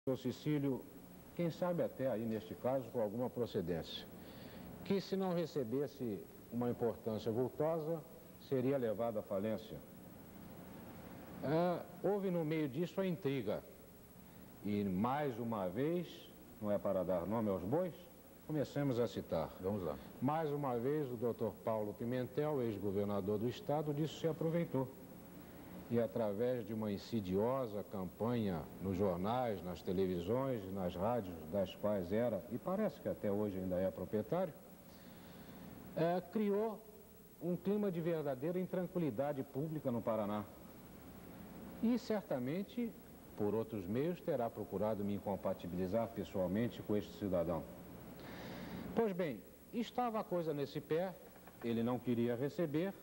Doutor Cecílio, quem sabe até aí neste caso com alguma procedência, que se não recebesse uma importância vultosa, seria levado à falência. Houve no meio disso a intriga, e mais uma vez, não é para dar nome aos bois, comecemos a citar. Vamos lá. Mais uma vez o doutor Paulo Pimentel, ex-governador do estado, disso se aproveitou. E através de uma insidiosa campanha nos jornais, nas televisões, nas rádios, das quais era, e parece que até hoje ainda é proprietário, criou um clima de verdadeira intranquilidade pública no Paraná. E certamente, por outros meios, terá procurado me incompatibilizar pessoalmente com este cidadão. Pois bem, estava a coisa nesse pé, ele não queria receber.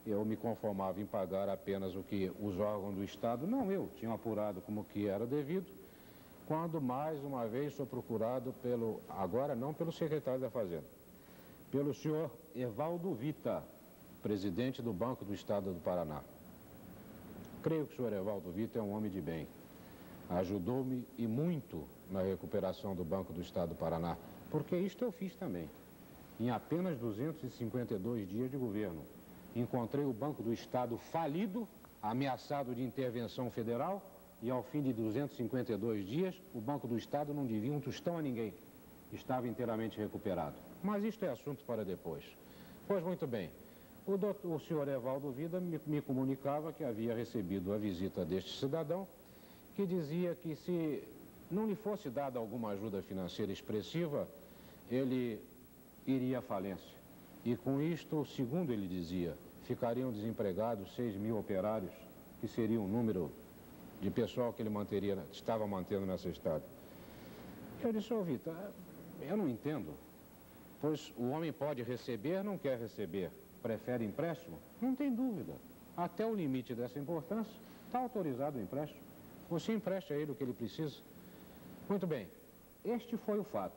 Eu me conformava em pagar apenas o que os órgãos do Estado, não eu, tinham apurado como que era devido, quando mais uma vez sou procurado pelo, agora não pelo secretário da Fazenda, pelo senhor Evaldo Vita, presidente do Banco do Estado do Paraná. Creio que o senhor Evaldo Vita é um homem de bem. Ajudou-me e muito na recuperação do Banco do Estado do Paraná, porque isto eu fiz também. Em apenas 252 dias de governo, encontrei o Banco do Estado falido, ameaçado de intervenção federal, e ao fim de 252 dias, o Banco do Estado não devia um tostão a ninguém. Estava inteiramente recuperado. Mas isto é assunto para depois. Pois muito bem, o senhor Evaldo Vida me comunicava que havia recebido a visita deste cidadão, que dizia que se não lhe fosse dada alguma ajuda financeira expressiva, ele iria à falência. E com isto, segundo ele dizia, ficariam desempregados 6.000 operários, que seria o número de pessoal que ele estava mantendo nessa estado. Eu disse, ô Vitor, eu não entendo, pois o homem pode receber, não quer receber, prefere empréstimo? Não tem dúvida. Até o limite dessa importância, está autorizado o empréstimo. Você empresta a ele o que ele precisa. Muito bem, este foi o fato.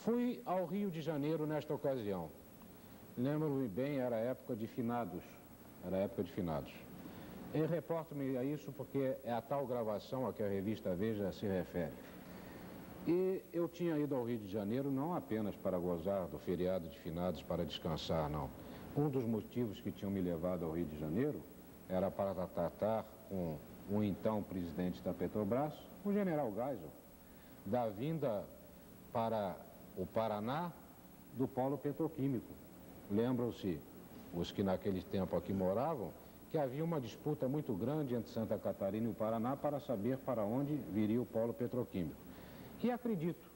Fui ao Rio de Janeiro nesta ocasião. Lembro-me bem, era a época de finados. Eu reporto-me a isso porque é a tal gravação a que a revista Veja se refere. E eu tinha ido ao Rio de Janeiro não apenas para gozar do feriado de finados, para descansar, não. Um dos motivos que tinham me levado ao Rio de Janeiro era para tratar com o então presidente da Petrobras, o general Geisel, da vinda para o Paraná do polo petroquímico. Lembram-se, os que naquele tempo aqui moravam, que havia uma disputa muito grande entre Santa Catarina e o Paraná para saber para onde viria o polo petroquímico. E acredito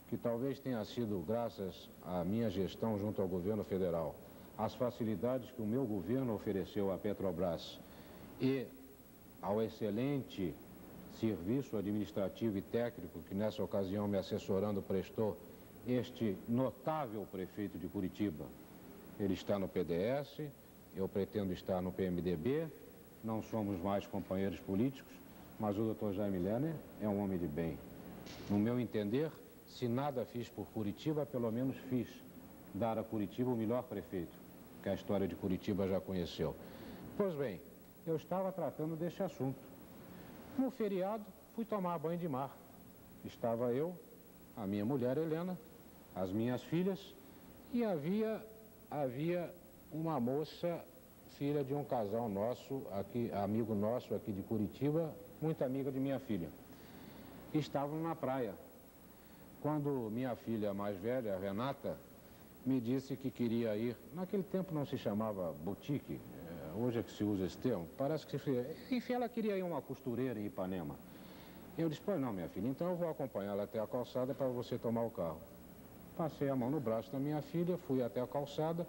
que talvez tenha sido graças à minha gestão junto ao governo federal, as facilidades que o meu governo ofereceu à Petrobras e ao excelente serviço administrativo e técnico que nessa ocasião me assessorando prestou este notável prefeito de Curitiba. Ele está no PDS, eu pretendo estar no PMDB, não somos mais companheiros políticos, mas o doutor Jaime Lerner é um homem de bem. No meu entender, se nada fiz por Curitiba, pelo menos fiz dar a Curitiba o melhor prefeito, que a história de Curitiba já conheceu. Pois bem, eu estava tratando deste assunto. No feriado, fui tomar banho de mar. Estava eu, a minha mulher Helena, as minhas filhas, e havia uma moça, filha de um casal nosso, aqui, amigo nosso aqui de Curitiba, muito amiga de minha filha. Estavam na praia, quando minha filha mais velha, Renata, me disse que queria ir, naquele tempo não se chamava boutique, hoje é que se usa esse termo, parece que enfim, ela queria ir a uma costureira em Ipanema. Eu disse, pois não, minha filha, então eu vou acompanhá-la até a calçada para você tomar o carro. Passei a mão no braço da minha filha, fui até a calçada.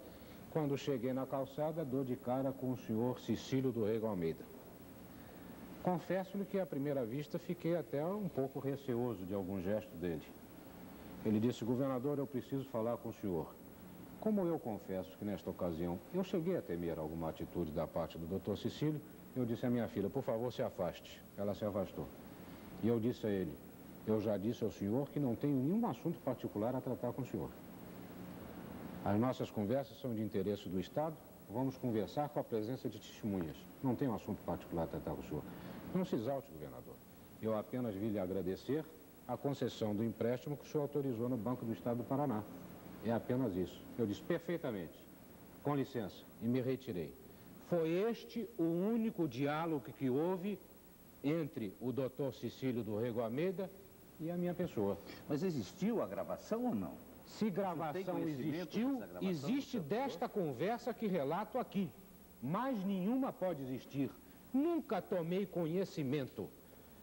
Quando cheguei na calçada, dou de cara com o senhor Cecílio do Rego Almeida. Confesso-lhe que à primeira vista fiquei até um pouco receoso de algum gesto dele. Ele disse, governador, eu preciso falar com o senhor. Como eu confesso que nesta ocasião eu cheguei a temer alguma atitude da parte do doutor Cecílio, eu disse à minha filha, por favor, se afaste. Ela se afastou. E eu disse a ele, eu já disse ao senhor que não tenho nenhum assunto particular a tratar com o senhor. As nossas conversas são de interesse do Estado, vamos conversar com a presença de testemunhas. Não tenho assunto particular a tratar com o senhor. Não se exalte, governador. Eu apenas vim lhe agradecer a concessão do empréstimo que o senhor autorizou no Banco do Estado do Paraná. É apenas isso. Eu disse perfeitamente, com licença, e me retirei. Foi este o único diálogo que houve entre o doutor Cecílio do Rego Almeida e a minha pessoa. Mas existiu a gravação ou não? Se gravação existiu, existe desta conversa que relato aqui. Mais nenhuma pode existir. Nunca tomei conhecimento.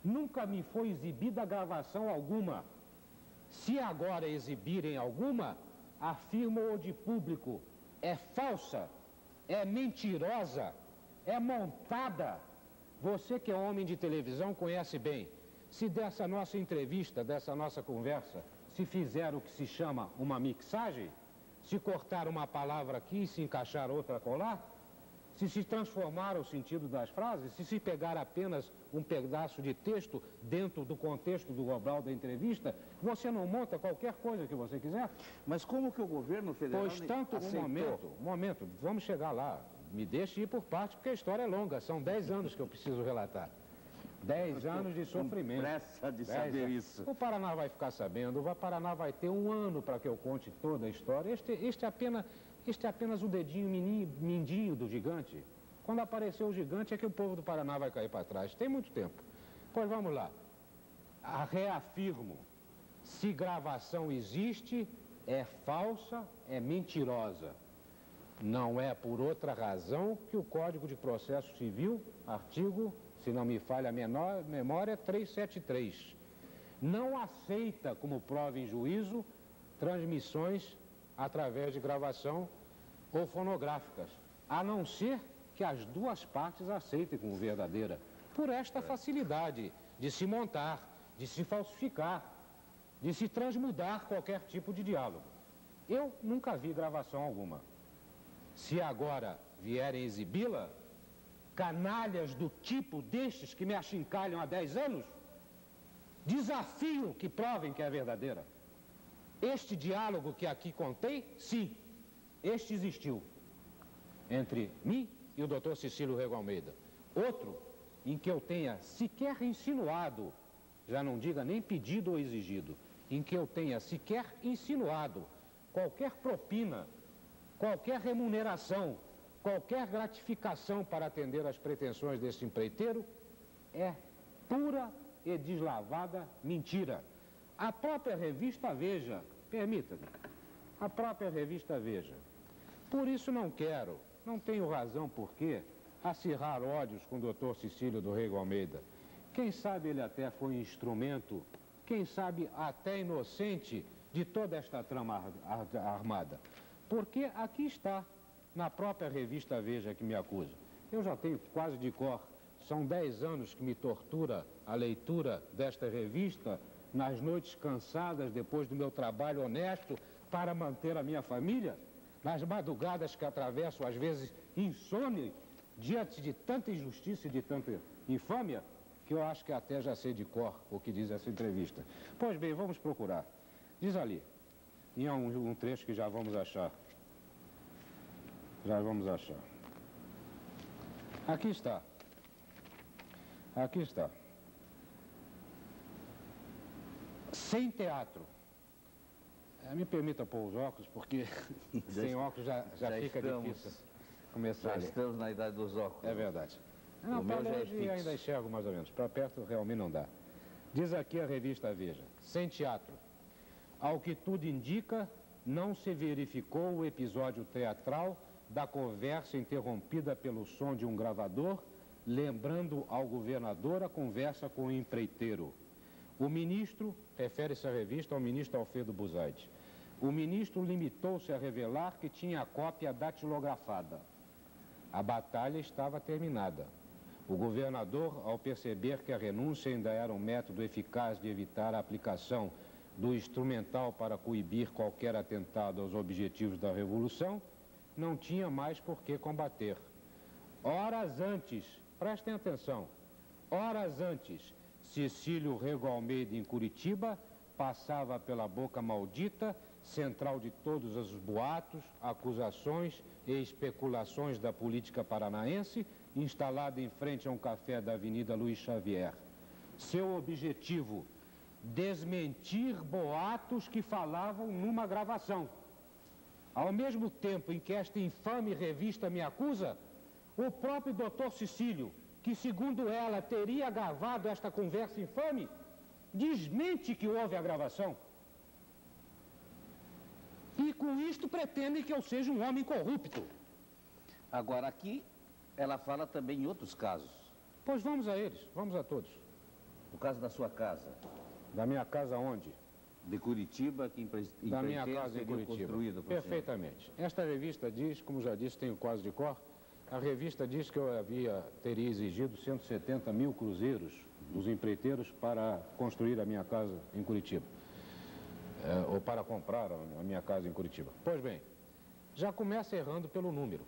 Nunca me foi exibida gravação alguma. Se agora exibirem alguma, afirmo-o de público. É falsa, é mentirosa, é montada. Você que é homem de televisão conhece bem. Se dessa nossa entrevista, dessa nossa conversa, se fizer o que se chama uma mixagem, se cortar uma palavra aqui e se encaixar outra colar, se transformar o sentido das frases, se pegar apenas um pedaço de texto dentro do contexto do global da entrevista, você não monta qualquer coisa que você quiser. Mas como que o governo federal Pois tanto, aceitou? um momento, vamos chegar lá. Me deixe ir por parte, porque a história é longa. São 10 anos que eu preciso relatar. 10 anos de sofrimento. Pressa de saber isso. O Paraná vai ficar sabendo, o Paraná vai ter um ano para que eu conte toda a história. Este é apenas o dedinho mindinho do gigante. Quando aparecer o gigante é que o povo do Paraná vai cair para trás. Tem muito tempo. Pois vamos lá. Reafirmo, se gravação existe, é falsa, é mentirosa. Não é por outra razão que o Código de Processo Civil, artigo, se não me falha a memória, 373, não aceita como prova em juízo transmissões através de gravação ou fonográficas, a não ser que as duas partes aceitem como verdadeira, por esta facilidade de se montar, de se falsificar, de se transmudar qualquer tipo de diálogo. Eu nunca vi gravação alguma. Se agora vierem exibi-la, canalhas do tipo destes que me achincalham há 10 anos, desafio que provem que é verdadeira. Este diálogo que aqui contei, sim, este existiu entre mim e o doutor Cecílio Rego Almeida. Outro, em que eu tenha sequer insinuado, já não diga nem pedido ou exigido, em que eu tenha sequer insinuado qualquer propina, qualquer remuneração, qualquer gratificação para atender às pretensões desse empreiteiro, é pura e deslavada mentira. A própria revista Veja, permita-me, a própria revista Veja. Por isso não tenho razão por que acirrar ódios com o doutor Cecílio do Rego Almeida. Quem sabe ele até foi instrumento, quem sabe até inocente de toda esta trama armada. Porque aqui está, na própria revista Veja que me acusa. Eu já tenho quase de cor, são 10 anos que me tortura a leitura desta revista, nas noites cansadas depois do meu trabalho honesto para manter a minha família, nas madrugadas que atravesso, às vezes, insone, diante de tanta injustiça e de tanta infâmia, que eu acho que até já sei de cor o que diz essa entrevista. Pois bem, vamos procurar. Diz ali, em um trecho que já vamos achar. Já vamos achar. Aqui está. Aqui está. Sem teatro. Me permita pôr os óculos, porque sem óculos já fica difícil começar a ler. Já estamos na idade dos óculos. É verdade. O meu já é longe ainda enxergo mais ou menos. Para perto realmente não dá. Diz aqui a revista Veja. Sem teatro. Ao que tudo indica, não se verificou o episódio teatral da conversa interrompida pelo som de um gravador, lembrando ao governador a conversa com o empreiteiro. O ministro, refere-se à revista ao ministro Alfredo Buzaide, o ministro limitou-se a revelar que tinha a cópia datilografada. A batalha estava terminada. O governador, ao perceber que a renúncia ainda era um método eficaz de evitar a aplicação do instrumental para coibir qualquer atentado aos objetivos da Revolução, não tinha mais por que combater. Horas antes, prestem atenção, horas antes, Cecílio Rego Almeida, em Curitiba, passava pela boca maldita, central de todos os boatos, acusações e especulações da política paranaense, instalado em frente a um café da Avenida Luiz Xavier. Seu objetivo, desmentir boatos que falavam numa gravação. Ao mesmo tempo em que esta infame revista me acusa, o próprio Dr. Cecílio, que segundo ela teria gravado esta conversa infame, desmente que houve a gravação. E com isto pretendem que eu seja um homem corrupto. Agora aqui, ela fala também em outros casos. Pois vamos a eles, vamos a todos. O caso da sua casa. Da minha casa onde? De Curitiba, que da minha casa em Curitiba. Perfeitamente. Esta revista diz, como já disse, tenho quase de cor, a revista diz que eu teria exigido 170 mil cruzeiros dos empreiteiros para construir a minha casa em Curitiba. Ou para comprar a minha casa em Curitiba. Pois bem, já começa errando pelo número.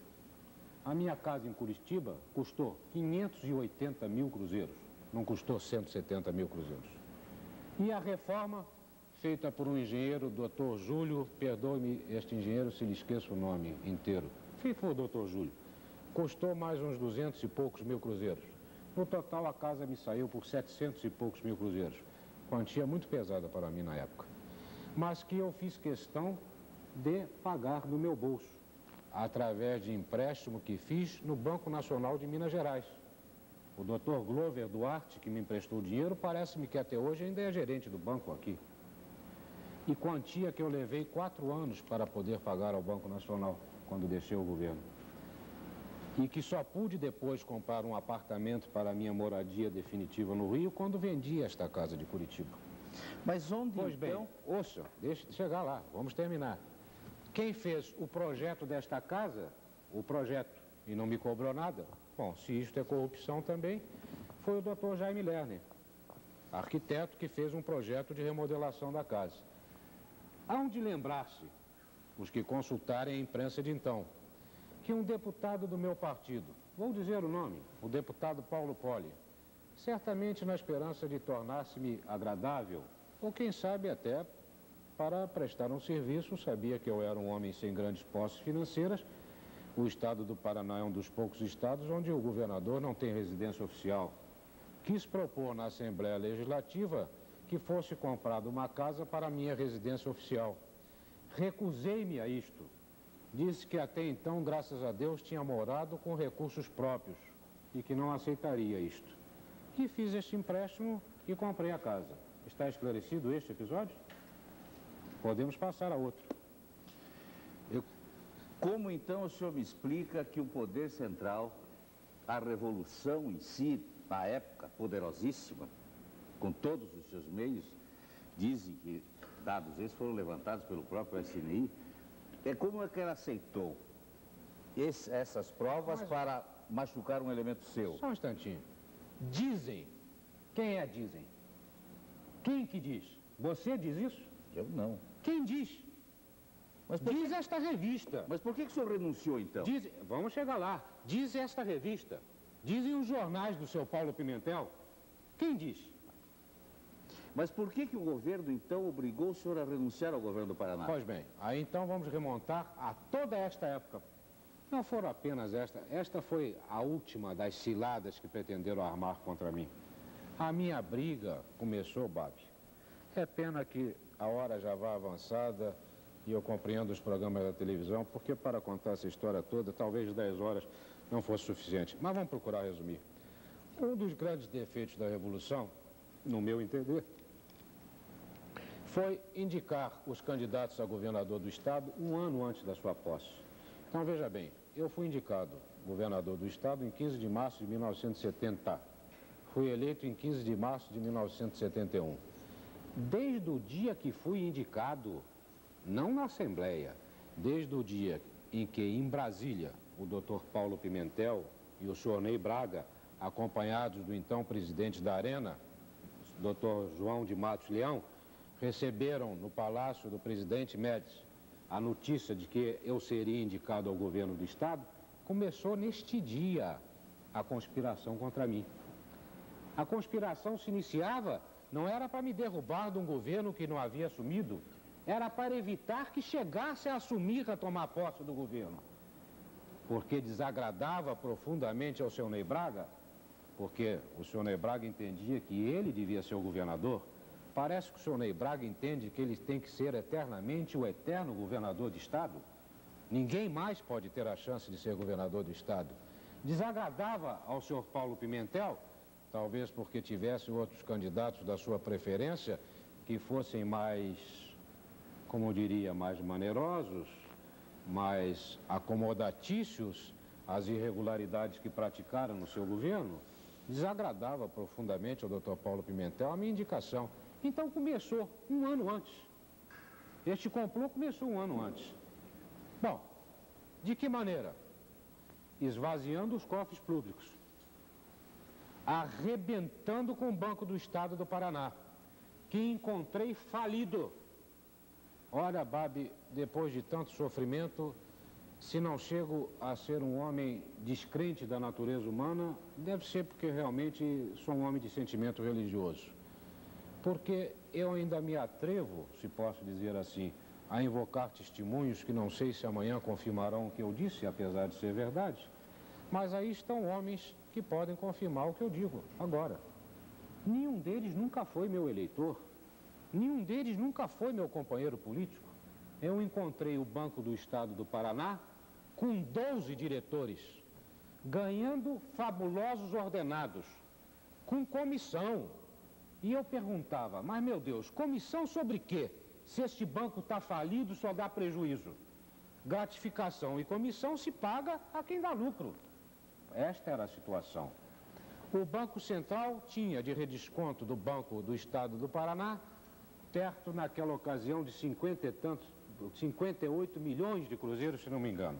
A minha casa em Curitiba custou 580 mil cruzeiros, não custou 170 mil cruzeiros. E a reforma, feita por um engenheiro, Dr. Júlio, perdoe-me este engenheiro se lhe esqueço o nome inteiro, feito por Dr. Júlio, custou mais uns 200 e poucos mil cruzeiros. No total, a casa me saiu por 700 e poucos mil cruzeiros, quantia muito pesada para mim na época, mas que eu fiz questão de pagar do meu bolso, através de empréstimo que fiz no Banco Nacional de Minas Gerais. O Dr. Glover Duarte, que me emprestou dinheiro, parece-me que até hoje ainda é gerente do banco aqui. E quantia que eu levei 4 anos para poder pagar ao Banco Nacional, quando deixei o governo. E que só pude depois comprar um apartamento para a minha moradia definitiva no Rio, quando vendi esta casa de Curitiba. Mas onde, pois bem, ouça, deixe de chegar lá, vamos terminar. Quem fez o projeto desta casa, o projeto, e não me cobrou nada, bom, se isto é corrupção também, foi o Dr. Jaime Lerner, arquiteto que fez um projeto de remodelação da casa. Hão de lembrar-se, os que consultarem a imprensa de então, que um deputado do meu partido, vou dizer o nome, o deputado Paulo Poli, certamente na esperança de tornar-se-me agradável, ou quem sabe até para prestar um serviço, sabia que eu era um homem sem grandes posses financeiras. O estado do Paraná é um dos poucos estados onde o governador não tem residência oficial. Quis propor na Assembleia Legislativa que fosse comprada uma casa para a minha residência oficial. Recusei-me a isto. Disse que até então, graças a Deus, tinha morado com recursos próprios e que não aceitaria isto. E fiz este empréstimo e comprei a casa. Está esclarecido este episódio? Podemos passar a outro. Como então o senhor me explica que o poder central, a revolução em si, na época poderosíssima, com todos os seus meios, dizem que dados esses foram levantados pelo próprio SNI, como é que ela aceitou essas provas para machucar um elemento seu? Só um instantinho. Dizem. Quem é dizem? Quem que diz? Você diz isso? Eu não. Quem diz? Diz esta revista. Mas por que o senhor renunciou, então? Vamos chegar lá. Diz esta revista. Dizem os jornais do seu Paulo Pimentel. Quem diz? Mas por que o governo, então, obrigou o senhor a renunciar ao governo do Paraná? Pois bem, aí então vamos remontar a toda esta época. Não foram apenas esta foi a última das ciladas que pretenderam armar contra mim. A minha briga começou, Babi. É pena que a hora já vá avançada e eu compreendo os programas da televisão, porque para contar essa história toda, talvez 10 horas não fosse suficiente. Mas vamos procurar resumir. Um dos grandes defeitos da Revolução, no meu entender, foi indicar os candidatos a governador do Estado um ano antes da sua posse. Então, veja bem, eu fui indicado governador do Estado em 15 de março de 1970. Fui eleito em 15 de março de 1971. Desde o dia que fui indicado, não na Assembleia, desde o dia em que, em Brasília, o Dr. Paulo Pimentel e o senhor Ney Braga, acompanhados do então presidente da Arena, Dr. João de Matos Leão, receberam no Palácio do presidente Médici a notícia de que eu seria indicado ao governo do Estado, começou neste dia a conspiração contra mim. A conspiração se iniciava, não era para me derrubar de um governo que não havia assumido, era para evitar que chegasse a assumir, a tomar posse do governo. Porque desagradava profundamente ao seu Ney Braga porque o senhor Ney Braga entendia que ele devia ser o governador. Parece que o senhor Ney Braga entende que ele tem que ser eternamente o eterno governador de Estado. Ninguém mais pode ter a chance de ser governador do Estado. Desagradava ao senhor Paulo Pimentel, talvez porque tivesse outros candidatos da sua preferência que fossem mais, como eu diria, mais maneirosos, mais acomodatícios às irregularidades que praticaram no seu governo. Desagradava profundamente ao doutor Paulo Pimentel a minha indicação. Então começou um ano antes. Este complô começou um ano antes. Bom, de que maneira? Esvaziando os cofres públicos, arrebentando com o Banco do Estado do Paraná, que encontrei falido. Olha, Babi, depois de tanto sofrimento, se não chego a ser um homem descrente da natureza humana, deve ser porque realmente sou um homem de sentimento religioso. Porque eu ainda me atrevo, se posso dizer assim, a invocar testemunhos que não sei se amanhã confirmarão o que eu disse, apesar de ser verdade. Mas aí estão homens que podem confirmar o que eu digo agora. Nenhum deles nunca foi meu eleitor. Nenhum deles nunca foi meu companheiro político. Eu encontrei o Banco do Estado do Paraná com 12 diretores, ganhando fabulosos ordenados, com comissão. E eu perguntava, mas meu Deus, comissão sobre quê? Se este banco está falido, só dá prejuízo. Gratificação e comissão se paga a quem dá lucro. Esta era a situação. O Banco Central tinha de redesconto do Banco do Estado do Paraná, perto naquela ocasião de 58 milhões de cruzeiros, se não me engano.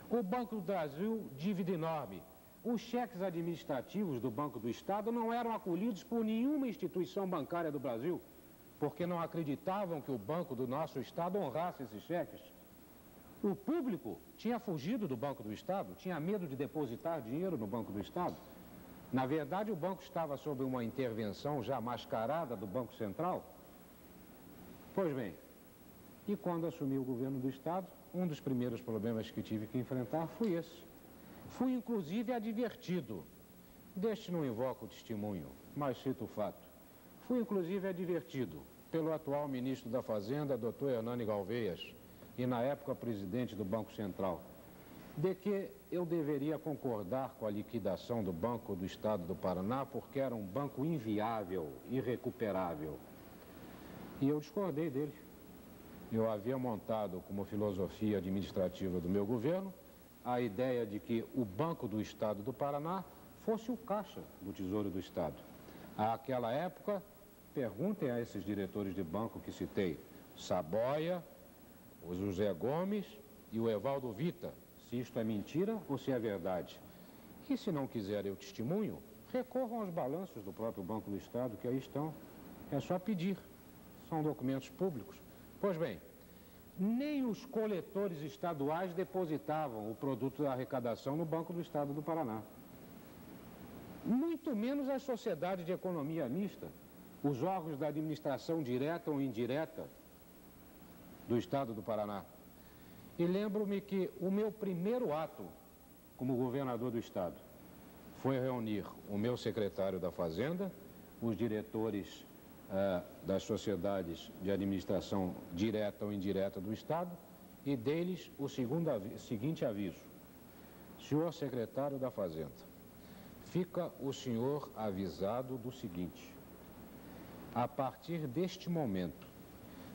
O Banco do Brasil, dívida enorme. Os cheques administrativos do Banco do Estado não eram acolhidos por nenhuma instituição bancária do Brasil, porque não acreditavam que o Banco do nosso Estado honrasse esses cheques. O público tinha fugido do Banco do Estado, tinha medo de depositar dinheiro no Banco do Estado. Na verdade, o banco estava sob uma intervenção já mascarada do Banco Central. Pois bem, e quando assumi o governo do Estado, um dos primeiros problemas que tive que enfrentar foi esse. Fui, inclusive, advertido. Deste não invoco o testemunho, mas cito o fato. Fui, inclusive, advertido pelo atual ministro da Fazenda, Dr. Hernani Galveias, e na época presidente do Banco Central, de que eu deveria concordar com a liquidação do Banco do Estado do Paraná, porque era um banco inviável, irrecuperável. E eu discordei dele. Eu havia montado como filosofia administrativa do meu governo a ideia de que o Banco do Estado do Paraná fosse o caixa do Tesouro do Estado. Àquela época, perguntem a esses diretores de banco que citei, Saboia, o José Gomes e o Evaldo Vita, se isto é mentira ou se é verdade. E se não quiserem o testemunho, recorram aos balanços do próprio Banco do Estado, que aí estão. É só pedir. São documentos públicos. Pois bem, nem os coletores estaduais depositavam o produto da arrecadação no Banco do Estado do Paraná. Muito menos as sociedades de economia mista, os órgãos da administração direta ou indireta do Estado do Paraná. E lembro-me que o meu primeiro ato como governador do Estado foi reunir o meu secretário da Fazenda, os diretores das sociedades de administração direta ou indireta do Estado e deles o seguinte aviso. Senhor secretário da Fazenda, fica o senhor avisado do seguinte. A partir deste momento,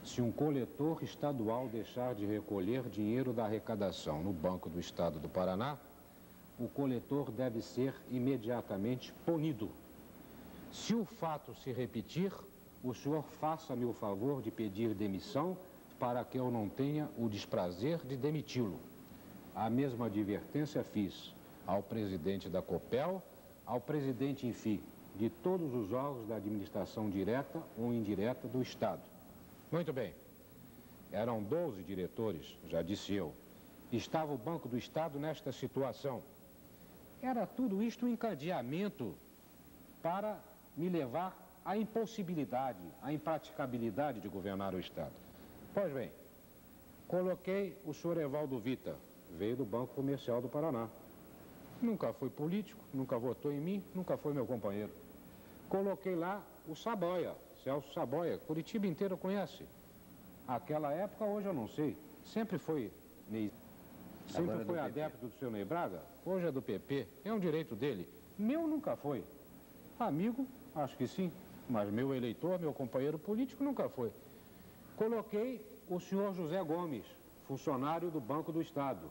se um coletor estadual deixar de recolher dinheiro da arrecadação no Banco do Estado do Paraná, o coletor deve ser imediatamente punido. Se o fato se repetir, o senhor faça-me o favor de pedir demissão para que eu não tenha o desprazer de demiti-lo. A mesma advertência fiz ao presidente da Copel, ao presidente, enfim, de todos os órgãos da administração direta ou indireta do Estado. Muito bem. Eram 12 diretores, já disse eu. Estava o Banco do Estado nesta situação. Era tudo isto um encadeamento para me levar à impossibilidade, à impraticabilidade de governar o Estado. Pois bem, coloquei o senhor Evaldo Vita, veio do Banco Comercial do Paraná. Nunca foi político, nunca votou em mim, nunca foi meu companheiro. Coloquei lá o Saboia, Celso Saboia, Curitiba inteira conhece. Aquela época, hoje eu não sei. Sempre foi adepto do seu Ney Braga, hoje é do PP, é um direito dele. Meu nunca foi. Amigo, acho que sim, mas meu eleitor, meu companheiro político nunca foi. Coloquei o senhor José Gomes, funcionário do Banco do Estado.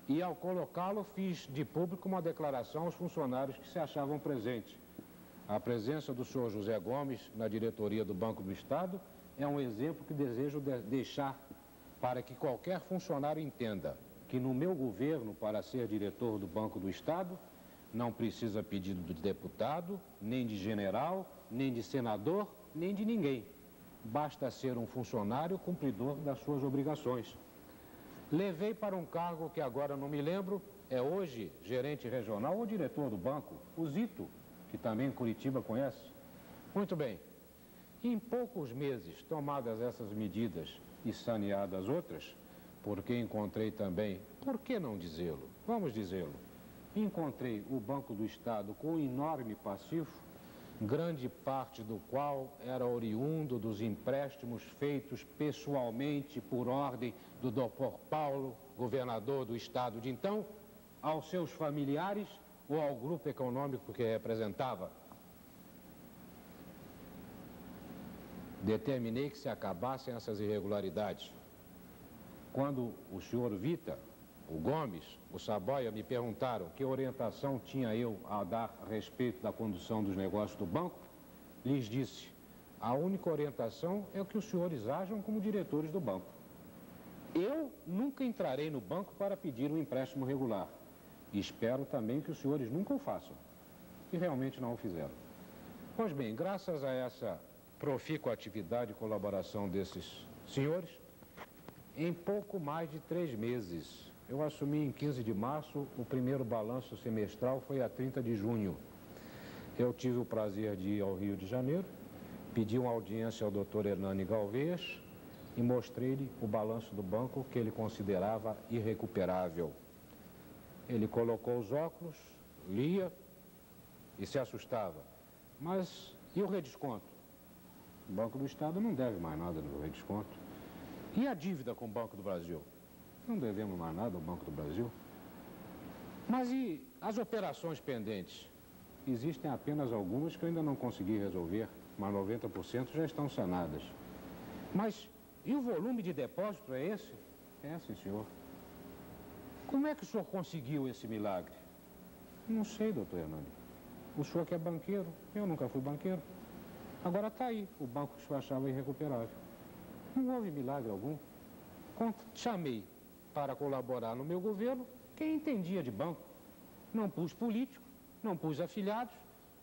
E ao colocá-lo, fiz de público uma declaração aos funcionários que se achavam presentes. A presença do senhor José Gomes na diretoria do Banco do Estado é um exemplo que desejo deixar para que qualquer funcionário entenda que no meu governo, para ser diretor do Banco do Estado, não precisa pedido de deputado, nem de general, nem de senador, nem de ninguém. Basta ser um funcionário cumpridor das suas obrigações. Levei para um cargo que agora não me lembro, é hoje gerente regional ou diretor do banco, o Zito, que também Curitiba conhece. Muito bem, em poucos meses, tomadas essas medidas e saneadas outras, porque encontrei também, por que não dizê-lo? Vamos dizê-lo. Encontrei o Banco do Estado com um enorme passivo, grande parte do qual era oriundo dos empréstimos feitos pessoalmente por ordem do Dr. Paulo, governador do estado de então, aos seus familiares ou ao grupo econômico que representava. Determinei que se acabassem essas irregularidades. Quando o senhor Vita, o Gomes, o Saboia me perguntaram que orientação tinha eu a dar a respeito da condução dos negócios do banco, lhes disse, a única orientação é que os senhores ajam como diretores do banco. Eu nunca entrarei no banco para pedir um empréstimo regular. E espero também que os senhores nunca o façam. E realmente não o fizeram. Pois bem, graças a essa profícua atividade e colaboração desses senhores, em pouco mais de 3 meses, eu assumi em 15 de março, o primeiro balanço semestral foi a 30 de junho. Eu tive o prazer de ir ao Rio de Janeiro, pedi uma audiência ao Dr. Hernani Galvez e mostrei-lhe o balanço do banco que ele considerava irrecuperável. Ele colocou os óculos, lia e se assustava. Mas e o redesconto? O Banco do Estado não deve mais nada no redesconto. E a dívida com o Banco do Brasil? Não devemos mais nada ao Banco do Brasil. Mas e as operações pendentes? Existem apenas algumas que eu ainda não consegui resolver, mas 90% já estão sanadas. Mas e o volume de depósito é esse? É, sim, senhor. Como é que o senhor conseguiu esse milagre? Não sei, doutor Hernani. O senhor que é banqueiro, eu nunca fui banqueiro. Agora está aí, o banco que o senhor achava irrecuperável. Não houve milagre algum. Chamei para colaborar no meu governo quem entendia de banco. Não pus político, não pus afiliados,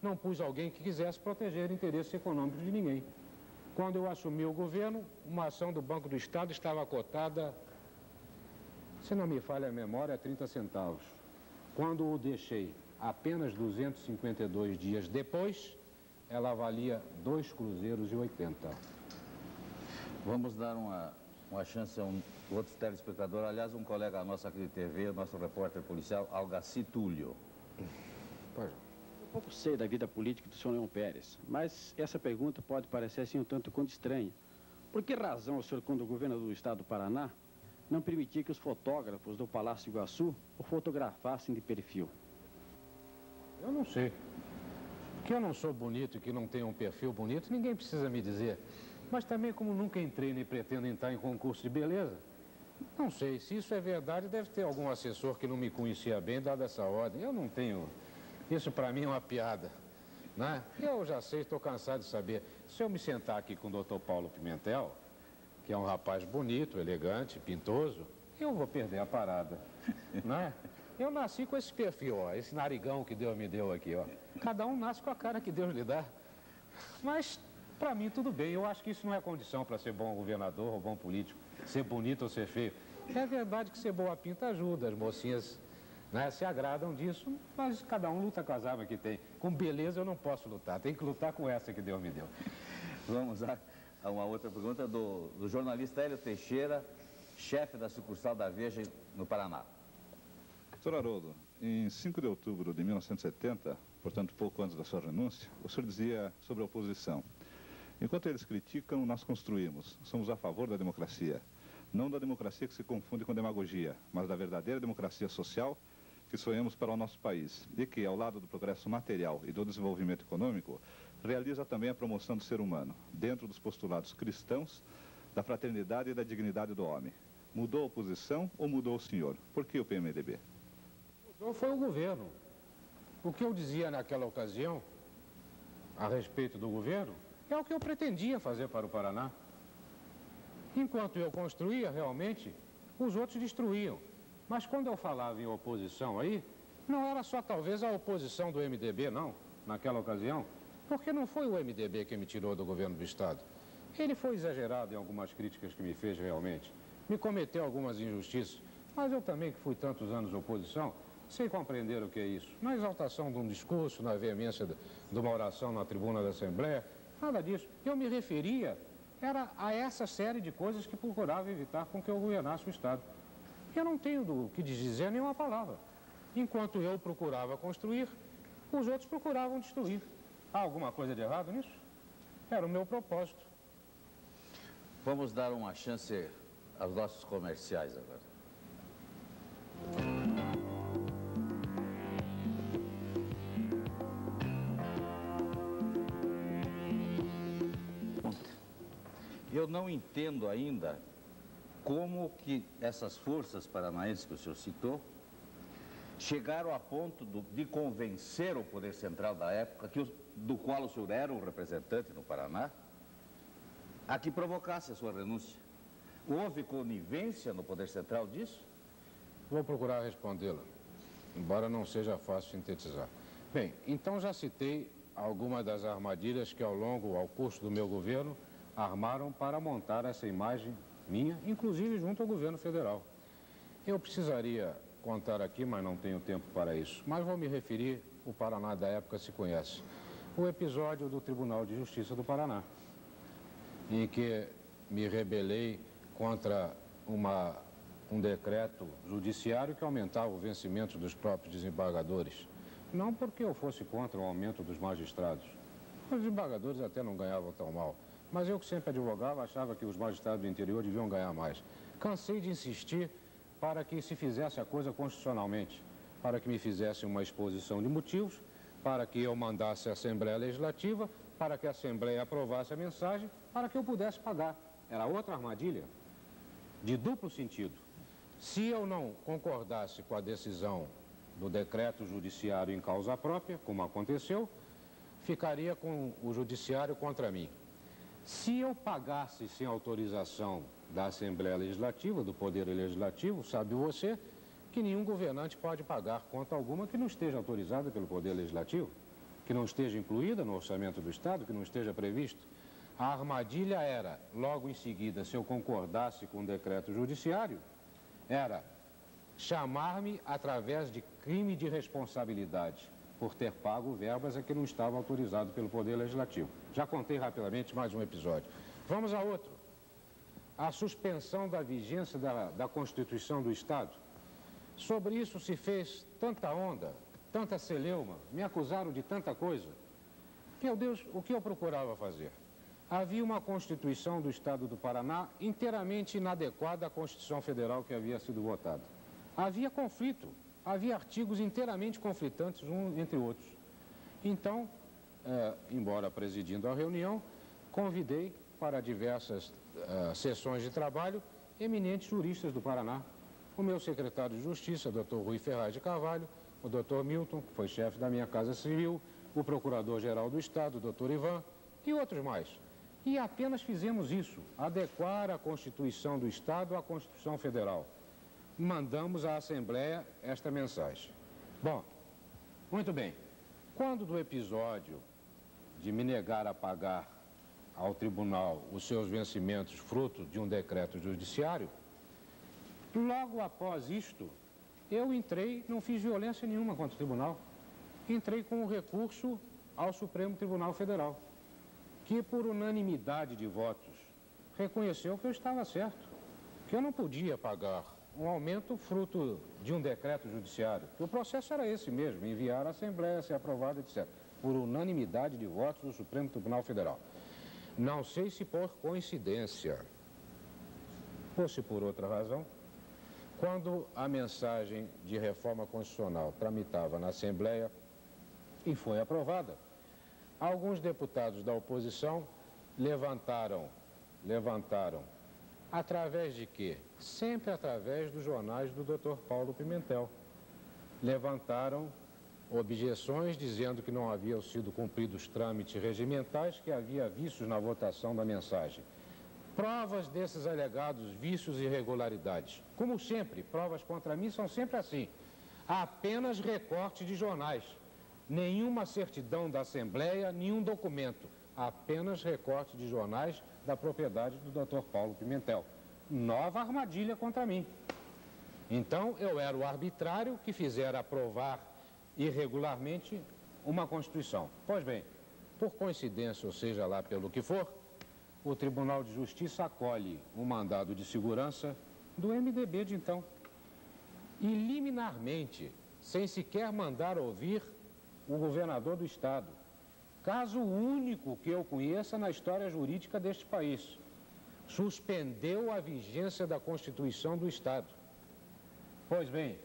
não pus alguém que quisesse proteger interesses econômicos de ninguém. Quando eu assumi o governo, uma ação do Banco do Estado estava cotada, se não me falha a memória, a 30 centavos. Quando o deixei apenas 252 dias depois, ela valia 2,80 cruzeiros. Vamos dar uma chance a um outro telespectador, aliás, um colega nosso aqui de TV, nosso repórter policial, Algaci Túlio. Eu pouco sei da vida política do senhor Leão Pérez, mas essa pergunta pode parecer assim um tanto quanto estranha. Por que razão o senhor, quando governador do estado do Paraná, não permitia que os fotógrafos do Palácio Iguaçu o fotografassem de perfil? Eu não sei. Que eu não sou bonito e que não tenho um perfil bonito, ninguém precisa me dizer. Mas também, como nunca entrei nem pretendo entrar em concurso de beleza, não sei. Se isso é verdade, deve ter algum assessor que não me conhecia bem dado essa ordem. Eu não tenho... Isso para mim é uma piada, né? Eu já sei, estou cansado de saber. Se eu me sentar aqui com o Dr. Paulo Pimentel, que é um rapaz bonito, elegante, pintoso, eu vou perder a parada, né? Eu nasci com esse perfil, ó, esse narigão que Deus me deu aqui, ó. Cada um nasce com a cara que Deus lhe dá. Mas, para mim, tudo bem. Eu acho que isso não é condição para ser bom governador ou bom político, ser bonito ou ser feio. É verdade que ser boa pinta ajuda, as mocinhas, né, se agradam disso, mas cada um luta com as armas que tem. Com beleza eu não posso lutar, tem que lutar com essa que Deus me deu. Vamos a uma outra pergunta do jornalista Hélio Teixeira, chefe da sucursal da Veja no Paraná. Doutor Haroldo, em 5 de outubro de 1970, portanto pouco antes da sua renúncia, o senhor dizia sobre a oposição: enquanto eles criticam, nós construímos. Somos a favor da democracia. Não da democracia que se confunde com demagogia, mas da verdadeira democracia social que sonhamos para o nosso país. E que, ao lado do progresso material e do desenvolvimento econômico, realiza também a promoção do ser humano, dentro dos postulados cristãos, da fraternidade e da dignidade do homem. Mudou a oposição ou mudou o senhor? Por que o PMDB? Mudou foi o governo. O que eu dizia naquela ocasião, a respeito do governo, é o que eu pretendia fazer para o Paraná. Enquanto eu construía, realmente, os outros destruíam. Mas quando eu falava em oposição aí, não era só talvez a oposição do MDB, não, naquela ocasião, porque não foi o MDB que me tirou do governo do Estado. Ele foi exagerado em algumas críticas que me fez realmente. Me cometeu algumas injustiças, mas eu também, que fui tantos anos oposição, sei compreender o que é isso. Na exaltação de um discurso, na veemência de uma oração na tribuna da Assembleia, nada disso. Eu me referia era a essa série de coisas que procurava evitar com que eu governasse o Estado. Eu não tenho do que dizer nenhuma palavra. Enquanto eu procurava construir, os outros procuravam destruir. Há alguma coisa de errado nisso? Era o meu propósito. Vamos dar uma chance aos nossos comerciais agora. Eu não entendo ainda como que essas forças paranaenses que o senhor citou chegaram a ponto de convencer o poder central da época, do qual o senhor era um representante no Paraná, a que provocasse a sua renúncia. Houve conivência no poder central disso? Vou procurar respondê-la, embora não seja fácil sintetizar. Bem, então já citei algumas das armadilhas que ao curso do meu governo, armaram para montar essa imagem minha, inclusive junto ao governo federal. Eu precisaria contar aqui, mas não tenho tempo para isso. Mas vou me referir, o Paraná da época se conhece, o episódio do Tribunal de Justiça do Paraná, em que me rebelei contra um decreto judiciário que aumentava o vencimento dos próprios desembargadores. Não porque eu fosse contra o aumento dos magistrados. Os desembargadores até não ganhavam tão mal. Mas eu, que sempre advogava, achava que os magistrados do interior deviam ganhar mais. Cansei de insistir para que se fizesse a coisa constitucionalmente, para que me fizessem uma exposição de motivos, para que eu mandasse a Assembleia Legislativa, para que a Assembleia aprovasse a mensagem, para que eu pudesse pagar. Era outra armadilha, de duplo sentido. Se eu não concordasse com a decisão do decreto judiciário em causa própria, como aconteceu, ficaria com o judiciário contra mim. Se eu pagasse sem autorização da Assembleia Legislativa, do Poder Legislativo, sabe você que nenhum governante pode pagar conta alguma que não esteja autorizada pelo Poder Legislativo, que não esteja incluída no orçamento do Estado, que não esteja previsto. A armadilha era, logo em seguida, se eu concordasse com o decreto judiciário, era chamar-me através de crime de responsabilidade por ter pago verbas a que não estava autorizado pelo Poder Legislativo. Já contei rapidamente mais um episódio. Vamos a outro. A suspensão da vigência da Constituição do Estado. Sobre isso se fez tanta onda, tanta celeuma, me acusaram de tanta coisa. Meu Deus, o que eu procurava fazer? Havia uma Constituição do Estado do Paraná inteiramente inadequada à Constituição Federal que havia sido votada. Havia conflito. Havia artigos inteiramente conflitantes uns entre outros. Então, embora presidindo a reunião, convidei para diversas sessões de trabalho eminentes juristas do Paraná. O meu secretário de Justiça, Dr. Rui Ferraz de Carvalho, o Dr. Milton, que foi chefe da minha Casa Civil, o Procurador-Geral do Estado, o Dr. Ivan, e outros mais. E apenas fizemos isso, adequar a Constituição do Estado à Constituição Federal. Mandamos à Assembleia esta mensagem. Bom, muito bem. Quando do episódio de me negar a pagar ao tribunal os seus vencimentos fruto de um decreto judiciário, logo após isto, eu entrei, não fiz violência nenhuma contra o tribunal, entrei com um recurso ao Supremo Tribunal Federal, que por unanimidade de votos reconheceu que eu estava certo, que eu não podia pagar um aumento fruto de um decreto judiciário. O processo era esse mesmo, enviar à Assembleia, ser aprovado, etc. Por unanimidade de votos do Supremo Tribunal Federal. Não sei se por coincidência ou se por outra razão, quando a mensagem de reforma constitucional tramitava na Assembleia e foi aprovada, alguns deputados da oposição levantaram, através de quê? Sempre através dos jornais do Dr. Paulo Pimentel. Levantaram objeções dizendo que não haviam sido cumpridos trâmites regimentais, que havia vícios na votação da mensagem. Provas desses alegados vícios e irregularidades. Como sempre, provas contra mim são sempre assim. Apenas recorte de jornais. Nenhuma certidão da Assembleia, nenhum documento. Apenas recorte de jornais da propriedade do Dr. Paulo Pimentel. Nova armadilha contra mim. Então, eu era o arbitrário que fizera aprovar irregularmente uma Constituição. Pois bem, por coincidência, ou seja lá pelo que for, o Tribunal de Justiça acolhe um mandado de segurança do MDB de então. E liminarmente, sem sequer mandar ouvir o governador do Estado. Caso único que eu conheça na história jurídica deste país. Suspendeu a vigência da Constituição do Estado. Pois bem,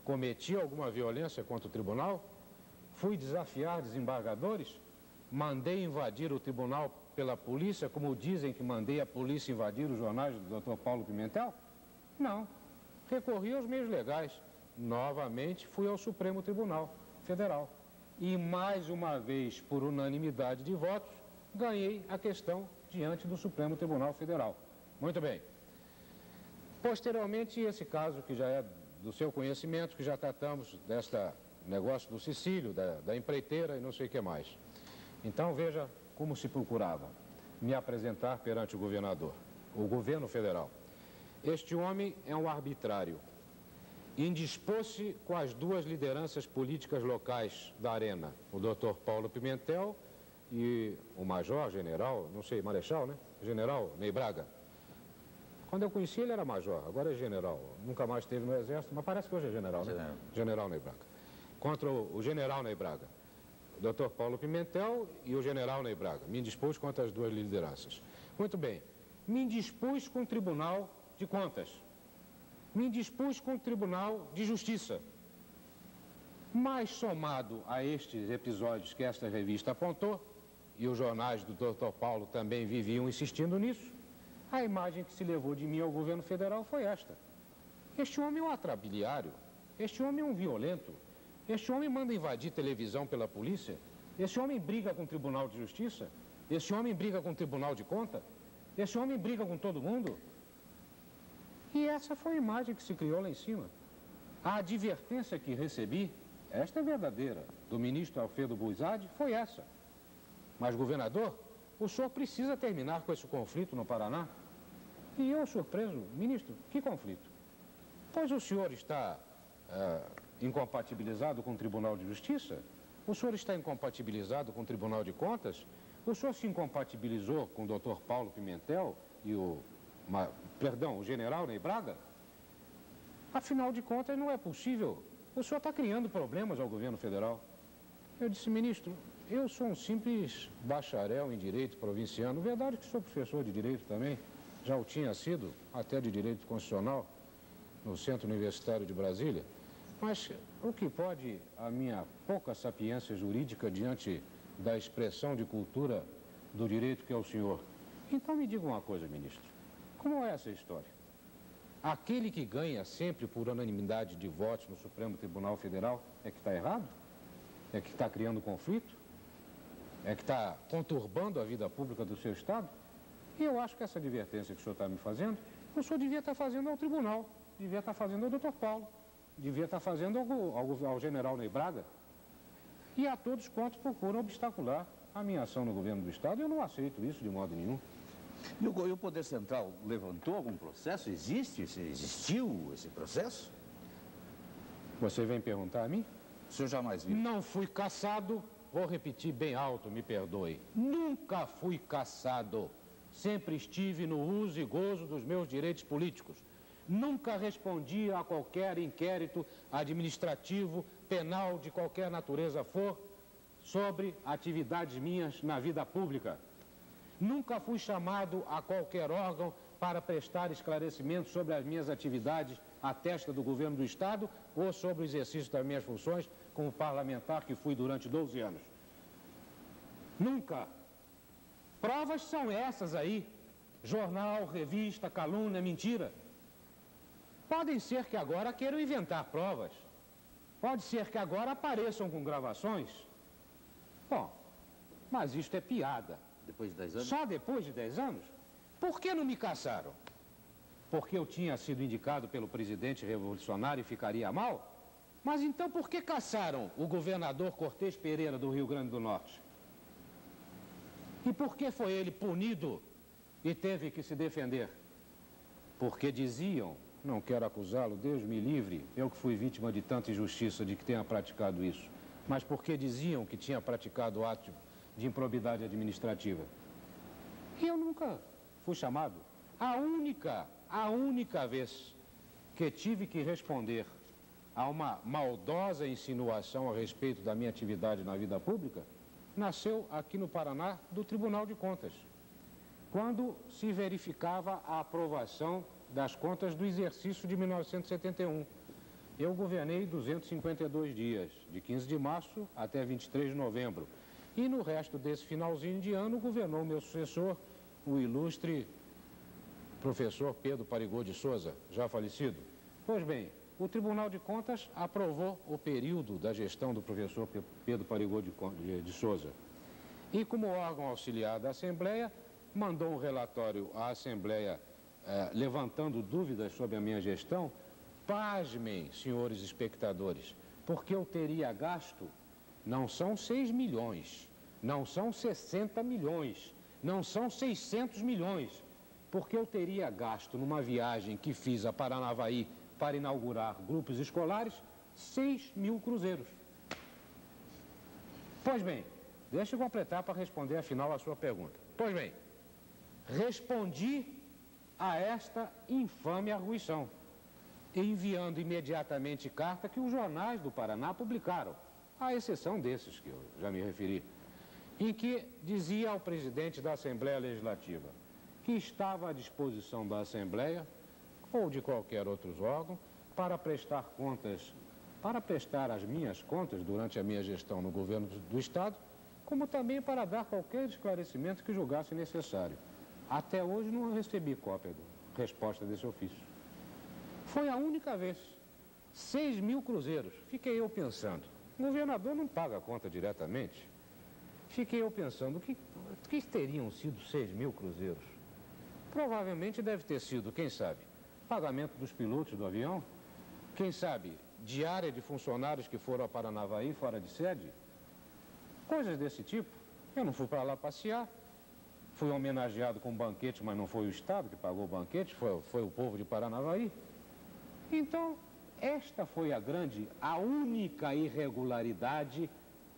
cometi alguma violência contra o tribunal? Fui desafiar desembargadores? Mandei invadir o tribunal pela polícia, como dizem que mandei a polícia invadir os jornais do Dr. Paulo Pimentel? Não. Recorri aos meios legais. Novamente fui ao Supremo Tribunal Federal. E mais uma vez, por unanimidade de votos, ganhei a questão diante do Supremo Tribunal Federal. Muito bem. Posteriormente, esse caso que já é do seu conhecimento, que já tratamos deste negócio do Cecílio, da empreiteira e não sei o que mais. Então, veja como se procurava me apresentar perante o governador, o governo federal. Este homem é um arbitrário. Indispôs-se com as duas lideranças políticas locais da Arena, o Dr. Paulo Pimentel e o major, general, não sei, marechal, né? General Ney Braga. Quando eu conheci ele era major, agora é general. Nunca mais esteve no Exército, mas parece que hoje é general, né? General Ney Braga. Contra o general Ney Braga. O Dr. Paulo Pimentel e o general Ney Braga. Me indispus contra as duas lideranças. Muito bem. Me indispus com o Tribunal de Contas. Me indispus com o Tribunal de Justiça. Mas, somado a estes episódios que esta revista apontou, e os jornais do Dr. Paulo também viviam insistindo nisso, a imagem que se levou de mim ao governo federal foi esta. Este homem é um atrabiliário, este homem é um violento, este homem manda invadir televisão pela polícia, este homem briga com o Tribunal de Justiça, este homem briga com o Tribunal de Contas, este homem briga com todo mundo. E essa foi a imagem que se criou lá em cima. A advertência que recebi, esta é verdadeira, do ministro Alfredo Buizade, foi essa. Mas, governador, o senhor precisa terminar com esse conflito no Paraná? E eu, surpreso, ministro, que conflito? Pois o senhor está incompatibilizado com o Tribunal de Justiça? O senhor está incompatibilizado com o Tribunal de Contas? O senhor se incompatibilizou com o Dr. Paulo Pimentel e o general Ney Braga? Afinal de contas, não é possível. O senhor está criando problemas ao governo federal. Eu disse, ministro, eu sou um simples bacharel em Direito provinciano. Verdade que sou professor de Direito também. Já o tinha sido, até de Direito Constitucional, no Centro Universitário de Brasília. Mas o que pode a minha pouca sapiência jurídica diante da expressão de cultura do direito que é o senhor? Então me diga uma coisa, ministro. Como é essa história? Aquele que ganha sempre por unanimidade de votos no Supremo Tribunal Federal é que está errado? É que está criando conflito? É que está conturbando a vida pública do seu Estado? E eu acho que essa advertência que o senhor está me fazendo, o senhor devia estar fazendo ao tribunal, devia estar fazendo ao Dr. Paulo, devia estar fazendo ao general Ney Braga. E a todos quantos procuram obstacular a minha ação no governo do Estado. Eu não aceito isso de modo nenhum. E o Poder Central levantou algum processo? Existiu esse processo? Você vem perguntar a mim? O senhor jamais viu? Não fui caçado, vou repetir bem alto, me perdoe. Nunca fui caçado. Sempre estive no uso e gozo dos meus direitos políticos. nunca respondi a qualquer inquérito administrativo, penal, de qualquer natureza for, sobre atividades minhas na vida pública. Nunca fui chamado a qualquer órgão para prestar esclarecimentos sobre as minhas atividades à testa do governo do Estado ou sobre o exercício das minhas funções como parlamentar que fui durante 12 anos. Nunca. Provas são essas aí. Jornal, revista, calúnia, mentira. Podem ser que agora queiram inventar provas. Pode ser que agora apareçam com gravações. Bom, mas isto é piada. Depois de 10 anos? Só depois de 10 anos? Por que não me caçaram? Porque eu tinha sido indicado pelo presidente revolucionário e ficaria mal? Mas então por que caçaram o governador Cortês Pereira do Rio Grande do Norte? E por que foi ele punido e teve que se defender? Porque diziam, não quero acusá-lo, Deus me livre, eu que fui vítima de tanta injustiça de que tenha praticado isso, mas porque diziam que tinha praticado ato de improbidade administrativa. E eu nunca fui chamado. A única vez que tive que responder a uma maldosa insinuação a respeito da minha atividade na vida pública nasceu aqui no Paraná do Tribunal de Contas, quando se verificava a aprovação das contas do exercício de 1971. Eu governei 252 dias, de 15 de março até 23 de novembro. E no resto desse finalzinho de ano governou meu sucessor, o ilustre professor Pedro Parigô de Souza, já falecido. Pois bem, o Tribunal de Contas aprovou o período da gestão do professor Pedro Parigô de Souza. E como órgão auxiliar da Assembleia, mandou um relatório à Assembleia levantando dúvidas sobre a minha gestão. Pasmem, senhores espectadores, porque eu teria gasto, não são 6 milhões, não são 60 milhões, não são 600 milhões, porque eu teria gasto numa viagem que fiz a Paranavaí para inaugurar grupos escolares, 6 mil cruzeiros. Pois bem, deixa eu completar para responder afinal a sua pergunta. Pois bem, respondi a esta infame argüição, enviando imediatamente carta que os jornais do Paraná publicaram, à exceção desses que eu já me referi, em que dizia ao presidente da Assembleia Legislativa que estava à disposição da Assembleia ou de qualquer outro órgão para prestar contas, para prestar as minhas contas durante a minha gestão no governo do Estado, como também para dar qualquer esclarecimento que julgasse necessário. Até hoje não recebi cópia da resposta desse ofício. Foi a única vez. 6 mil cruzeiros. Fiquei eu pensando, o governador não paga a conta diretamente? Fiquei eu pensando, que teriam sido 6 mil cruzeiros? Provavelmente deve ter sido, quem sabe, pagamento dos pilotos do avião, quem sabe, diária de funcionários que foram a Paranavaí fora de sede, coisas desse tipo. Eu não fui para lá passear, fui homenageado com um banquete, mas não foi o Estado que pagou o banquete, foi o povo de Paranavaí. Então, esta foi a única irregularidade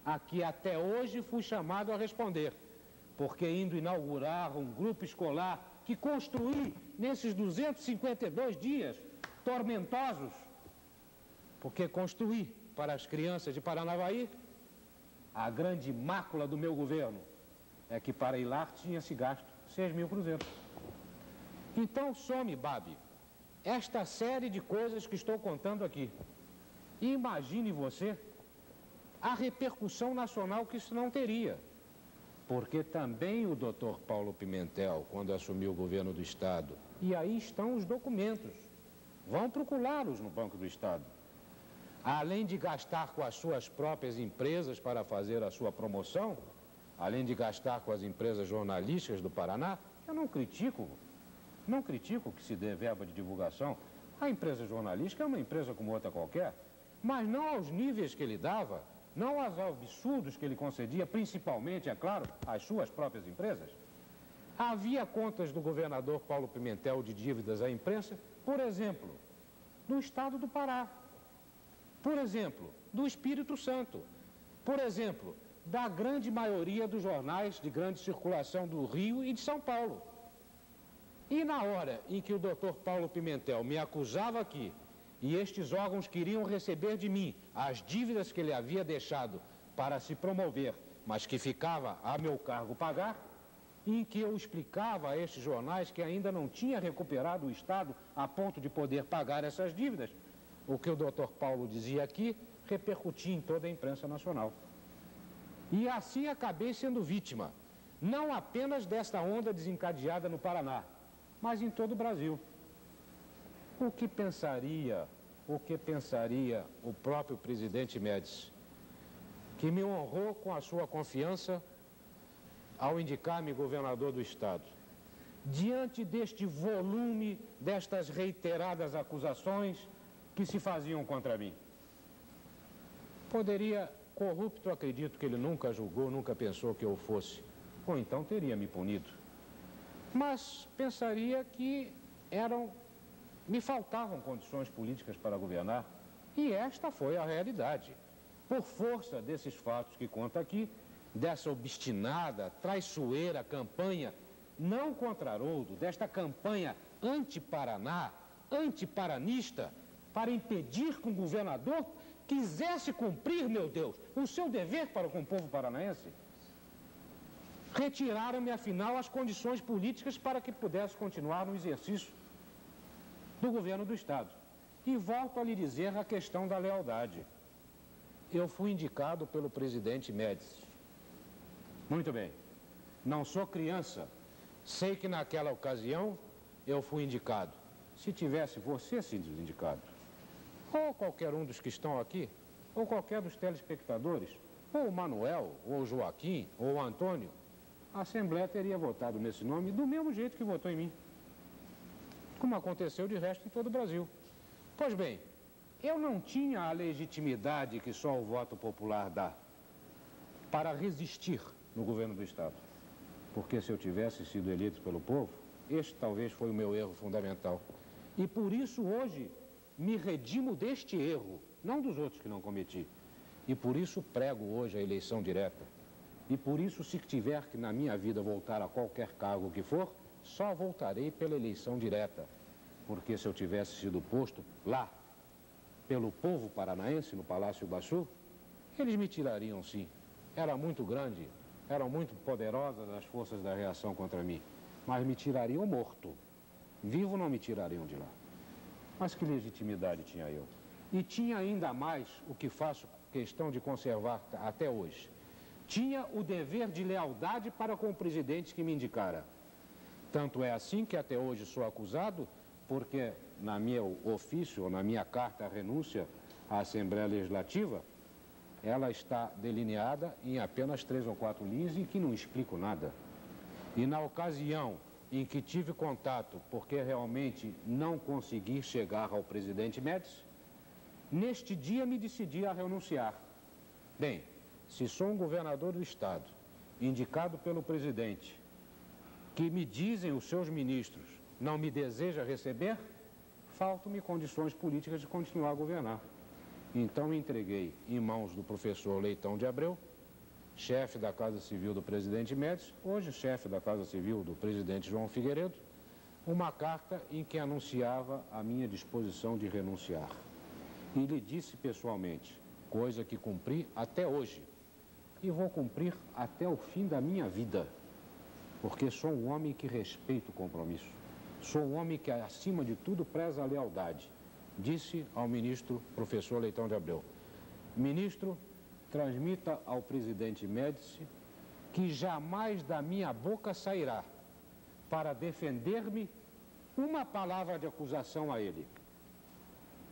a que até hoje fui chamado a responder, porque indo inaugurar um grupo escolar que construí nesses 252 dias tormentosos, porque construí para as crianças de Paranavaí, a grande mácula do meu governo é que para ir lá tinha-se gasto 6 mil cruzeiros. Então some, Babi, esta série de coisas que estou contando aqui. E imagine você a repercussão nacional que isso não teria. Porque também o doutor Paulo Pimentel, quando assumiu o governo do Estado, e aí estão os documentos, vão procurá-los no Banco do Estado. Além de gastar com as suas próprias empresas para fazer a sua promoção, além de gastar com as empresas jornalísticas do Paraná, eu não critico que se dê verba de divulgação. A empresa jornalística é uma empresa como outra qualquer, mas não aos níveis que ele dava, não aos absurdos que ele concedia, principalmente, é claro, às suas próprias empresas. Havia contas do governador Paulo Pimentel de dívidas à imprensa, por exemplo, do Estado do Pará, por exemplo, do Espírito Santo, por exemplo, da grande maioria dos jornais de grande circulação do Rio e de São Paulo. E na hora em que o doutor Paulo Pimentel me acusava aqui, e estes órgãos queriam receber de mim as dívidas que ele havia deixado para se promover, mas que ficava a meu cargo pagar, em que eu explicava a estes jornais que ainda não tinha recuperado o Estado a ponto de poder pagar essas dívidas, o que o doutor Paulo dizia aqui repercutia em toda a imprensa nacional. E assim acabei sendo vítima, não apenas desta onda desencadeada no Paraná, mas em todo o Brasil. O que pensaria o próprio presidente Médici, que me honrou com a sua confiança ao indicar-me governador do Estado, diante deste volume, destas reiteradas acusações que se faziam contra mim? Poderia, corrupto, acredito que ele nunca julgou, nunca pensou que eu fosse, ou então teria me punido. Mas pensaria que me faltavam condições políticas para governar, e esta foi a realidade. Por força desses fatos que conta aqui, dessa obstinada, traiçoeira campanha, não contra Haroldo, desta campanha anti-Paraná, anti-paranista, para impedir que o governador quisesse cumprir, meu Deus, o seu dever para com o povo paranaense, retiraram-me, afinal, as condições políticas para que pudesse continuar no exercício do governo do Estado. E volto a lhe dizer a questão da lealdade. Eu fui indicado pelo presidente Médici. Muito bem. Não sou criança. Sei que naquela ocasião eu fui indicado. Se tivesse você sido indicado, ou qualquer um dos que estão aqui, ou qualquer dos telespectadores, ou o Manuel, ou o Joaquim, ou o Antônio, a Assembleia teria votado nesse nome do mesmo jeito que votou em mim, como aconteceu de resto em todo o Brasil. Pois bem, eu não tinha a legitimidade que só o voto popular dá para resistir no governo do Estado, porque se eu tivesse sido eleito pelo povo, este talvez foi o meu erro fundamental. E por isso hoje me redimo deste erro, não dos outros que não cometi. E por isso prego hoje a eleição direta. E por isso, se tiver que na minha vida voltar a qualquer cargo que for, só voltarei pela eleição direta. Porque se eu tivesse sido posto lá, pelo povo paranaense, no Palácio Iguaçu, eles me tirariam sim. Era muito grande, eram muito poderosas as forças da reação contra mim, mas me tirariam morto. Vivo não me tirariam de lá. Mas que legitimidade tinha eu? E tinha ainda mais o que faço questão de conservar até hoje. Tinha o dever de lealdade para com o presidente que me indicara. Tanto é assim que até hoje sou acusado, porque na minha ofício, ou na minha carta à renúncia à Assembleia Legislativa, ela está delineada em apenas 3 ou 4 linhas e que não explico nada. E na ocasião em que tive contato, porque realmente não consegui chegar ao presidente Médici, neste dia me decidi a renunciar. Bem, se sou um governador do Estado, indicado pelo presidente, que me dizem os seus ministros, não me deseja receber, faltam-me condições políticas de continuar a governar. Então entreguei em mãos do professor Leitão de Abreu, chefe da Casa Civil do presidente Médici, hoje chefe da Casa Civil do presidente João Figueiredo, uma carta em que anunciava a minha disposição de renunciar. E lhe disse pessoalmente, coisa que cumpri até hoje, e vou cumprir até o fim da minha vida, porque sou um homem que respeita o compromisso. Sou um homem que, acima de tudo, preza a lealdade. Disse ao ministro professor Leitão de Abreu: ministro, transmita ao presidente Médici que jamais da minha boca sairá para defender-me uma palavra de acusação a ele.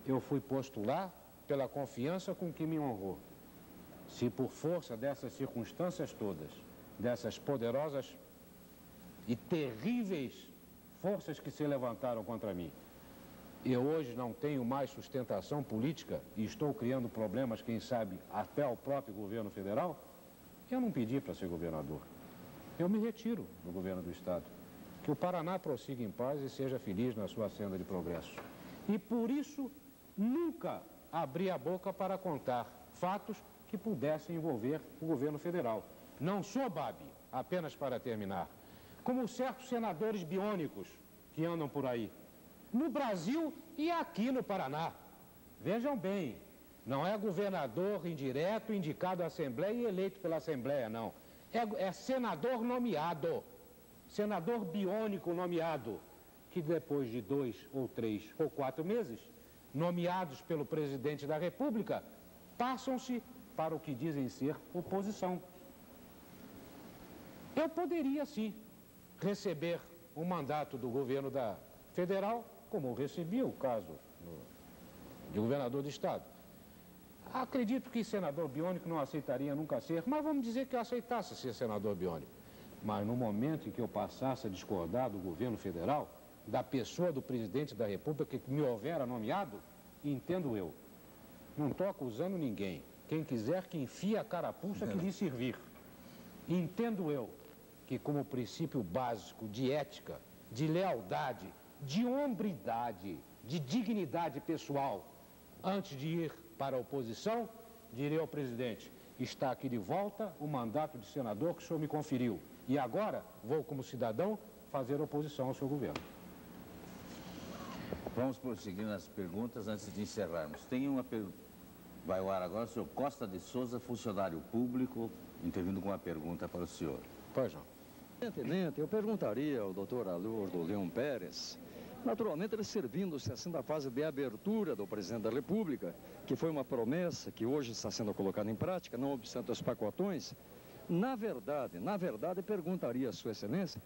Eu fui posto lá pela confiança com que me honrou. Se por força dessas circunstâncias todas, dessas poderosas e terríveis forças que se levantaram contra mim, eu hoje não tenho mais sustentação política e estou criando problemas, quem sabe, até ao próprio governo federal, eu não pedi para ser governador. Eu me retiro do governo do Estado. Que o Paraná prossiga em paz e seja feliz na sua senda de progresso. E por isso, nunca abri a boca para contar fatos que pudessem envolver o governo federal. Não sou babe, apenas para terminar, como certos senadores biônicos que andam por aí, no Brasil e aqui no Paraná. Vejam bem, não é governador indireto, indicado à Assembleia e eleito pela Assembleia, não. É senador nomeado, senador biônico nomeado, que depois de 2 ou 3 ou 4 meses, nomeados pelo presidente da República, passam-se para o que dizem ser oposição. Eu poderia, sim, receber o mandato do governo federal, como eu recebi o caso de governador do estado. Acredito que senador biônico não aceitaria nunca ser, mas vamos dizer que eu aceitasse ser senador biônico. Mas no momento em que eu passasse a discordar do governo federal, da pessoa do presidente da República que me houvera nomeado, entendo eu, não estou acusando ninguém. Quem quiser que enfie a carapuça que lhe servir. Entendo eu que como princípio básico de ética, de lealdade, de hombridade, de dignidade pessoal, antes de ir para a oposição, direi ao presidente, está aqui de volta o mandato de senador que o senhor me conferiu. E agora vou, como cidadão, fazer oposição ao seu governo. Vamos prosseguir nas perguntas antes de encerrarmos. Tem uma pergunta. Vai ao ar agora o senhor Costa de Souza, funcionário público, intervindo com uma pergunta para o senhor. Pois não. Evidentemente, eu perguntaria ao doutor Arnoldo Leão Pérez, naturalmente ele servindo-se assim da fase de abertura do presidente da República, que foi uma promessa que hoje está sendo colocada em prática, não obstante os pacotões, na verdade, perguntaria a Sua Excelência,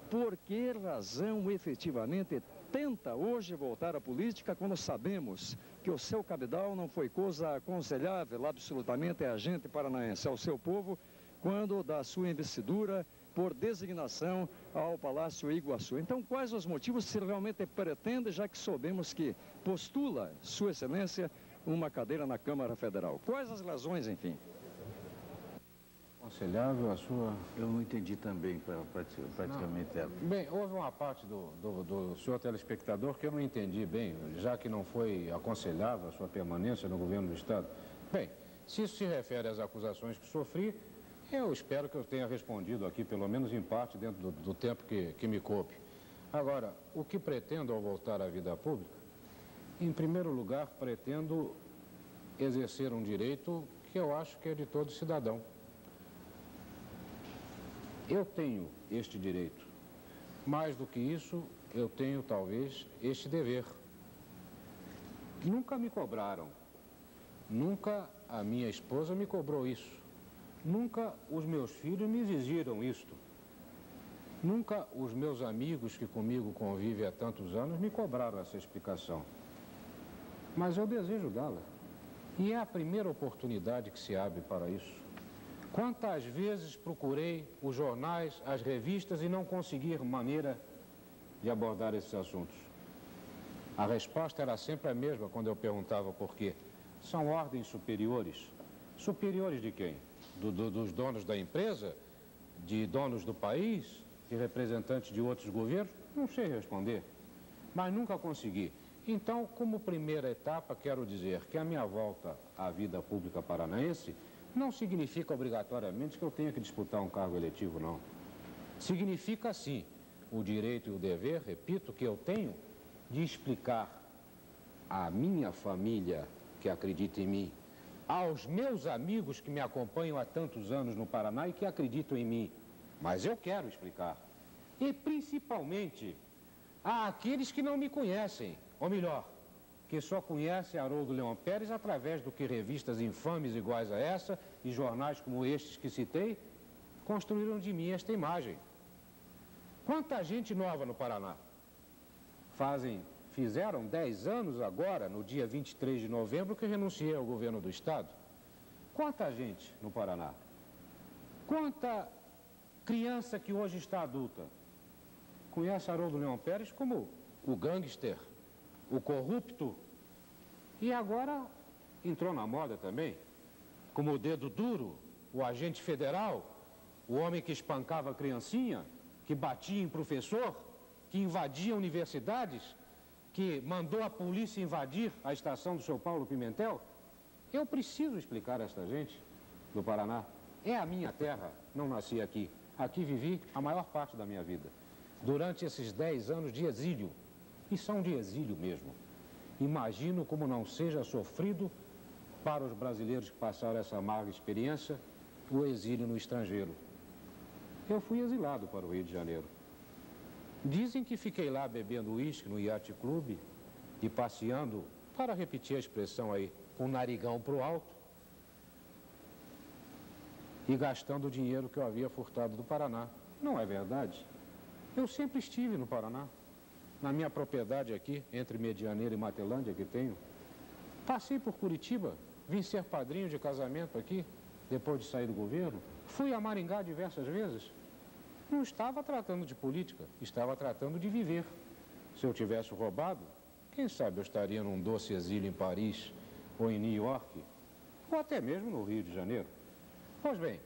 por que razão efetivamente tenta hoje voltar à política quando sabemos que o seu cabedal não foi coisa aconselhável absolutamente a gente paranaense, ao seu povo, quando da sua investidura por designação ao Palácio Iguaçu. Então, quais os motivos se realmente pretende, já que soubemos que postula Sua Excelência uma cadeira na Câmara Federal? Quais as razões, enfim? Aconselhável a sua... Eu não entendi também, praticamente. Bem, houve uma parte do senhor telespectador que eu não entendi bem, já que não foi aconselhável a sua permanência no governo do Estado. Bem, se isso se refere às acusações que sofri, eu espero que eu tenha respondido aqui, pelo menos em parte, dentro do tempo que me coube. Agora, o que pretendo ao voltar à vida pública? Em primeiro lugar, pretendo exercer um direito que eu acho que é de todo cidadão. Eu tenho este direito. Mais do que isso, eu tenho, talvez, este dever. Nunca me cobraram. Nunca a minha esposa me cobrou isso. Nunca os meus filhos me exigiram isto. Nunca os meus amigos que comigo convivem há tantos anos me cobraram essa explicação. Mas eu desejo dá-la. E é a primeira oportunidade que se abre para isso. Quantas vezes procurei os jornais, as revistas e não consegui maneira de abordar esses assuntos? A resposta era sempre a mesma quando eu perguntava por quê. São ordens superiores. Superiores de quem? Dos donos da empresa? De donos do país? De representantes de outros governos? Não sei responder, mas nunca consegui. Então, como primeira etapa, quero dizer que a minha volta à vida pública paranaense não significa obrigatoriamente que eu tenha que disputar um cargo eletivo, não. Significa, sim, o direito e o dever, repito, que eu tenho de explicar à minha família que acredita em mim, aos meus amigos que me acompanham há tantos anos no Paraná e que acreditam em mim, mas eu quero explicar. E principalmente àqueles que não me conhecem, ou melhor, que só conhecem Haroldo Leão Pérez através do que revistas infames iguais a essa e jornais como estes que citei construíram de mim esta imagem. Quanta gente nova no Paraná? Fizeram 10 anos agora, no dia 23 de novembro, que renunciei ao governo do Estado. Quanta gente no Paraná? Quanta criança que hoje está adulta conhece Haroldo Leão Pérez como o gangster, o corrupto, e agora entrou na moda também, como o dedo duro, o agente federal, o homem que espancava a criancinha, que batia em professor, que invadia universidades, que mandou a polícia invadir a estação do São Paulo Pimentel. Eu preciso explicar a esta gente do Paraná. É a minha terra, não nasci aqui. Aqui vivi a maior parte da minha vida. durante esses 10 anos de exílio, e são de exílio mesmo. Imagino como não seja sofrido para os brasileiros que passaram essa amarga experiência, o exílio no estrangeiro. Eu fui exilado para o Rio de Janeiro. Dizem que fiquei lá bebendo uísque no Yacht Club e passeando, para repetir a expressão aí, com o narigão pro alto e gastando o dinheiro que eu havia furtado do Paraná. Não é verdade? Eu sempre estive no Paraná, na minha propriedade aqui, entre Medianeira e Matelândia, que tenho. Passei por Curitiba, vim ser padrinho de casamento aqui, depois de sair do governo. Fui a Maringá diversas vezes. Não estava tratando de política, estava tratando de viver. Se eu tivesse roubado, quem sabe eu estaria num doce exílio em Paris ou em New York, ou até mesmo no Rio de Janeiro. Pois bem,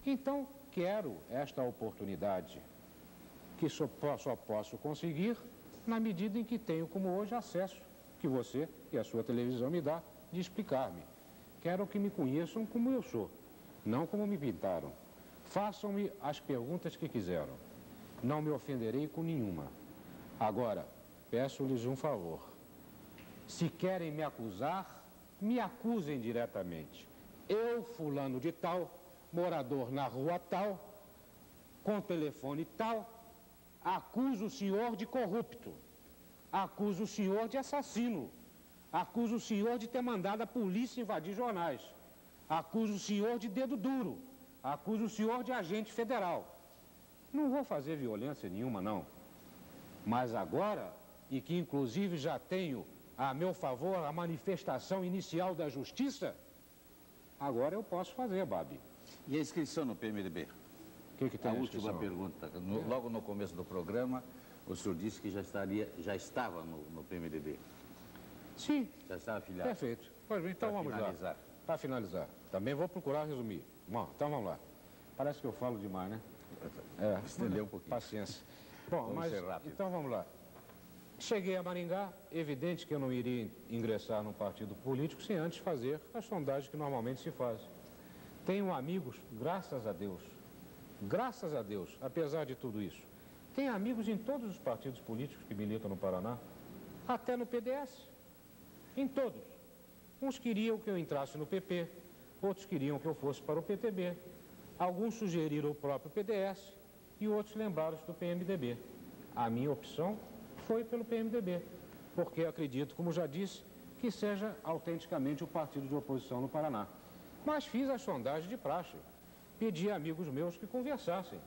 então quero esta oportunidade, que só posso conseguir na medida em que tenho, como hoje, acesso, que você e a sua televisão me dá, de explicar-me. Quero que me conheçam como eu sou, não como me pintaram. Façam-me as perguntas que quiseram. Não me ofenderei com nenhuma. Agora, peço-lhes um favor. Se querem me acusar, me acusem diretamente. Eu, fulano de tal, morador na rua tal, com telefone tal, acuso o senhor de corrupto, acuso o senhor de assassino, acuso o senhor de ter mandado a polícia invadir jornais, acuso o senhor de dedo duro, acuso o senhor de agente federal. Não vou fazer violência nenhuma, não. Mas agora, e que inclusive já tenho a meu favor a manifestação inicial da justiça, agora eu posso fazer, Babi. E a inscrição no PMDB? O que tem a na última inscrição? pergunta. Logo no começo do programa, o senhor disse que já estava no PMDB. Sim. Já estava afiliado. Perfeito. Pois bem, então Pra vamos finalizar. lá. Para finalizar. Também vou procurar resumir. Bom, então vamos lá. Parece que eu falo demais, né? Estendeu um pouquinho. Paciência. Bom, Vamos mas ser rápido. então vamos lá. Cheguei a Maringá, evidente que eu não iria ingressar num partido político sem antes fazer as sondagens que normalmente se fazem. Tenho amigos, graças a Deus, apesar de tudo isso. Tenho amigos em todos os partidos políticos que militam no Paraná, até no PDS, em todos. Uns queriam que eu entrasse no PP, outros queriam que eu fosse para o PTB, alguns sugeriram o próprio PDS e outros lembraram-se do PMDB. A minha opção foi pelo PMDB, porque acredito, como já disse, que seja autenticamente o partido de oposição no Paraná. Mas fiz as sondagens de praxe. Pedi a amigos meus que conversassem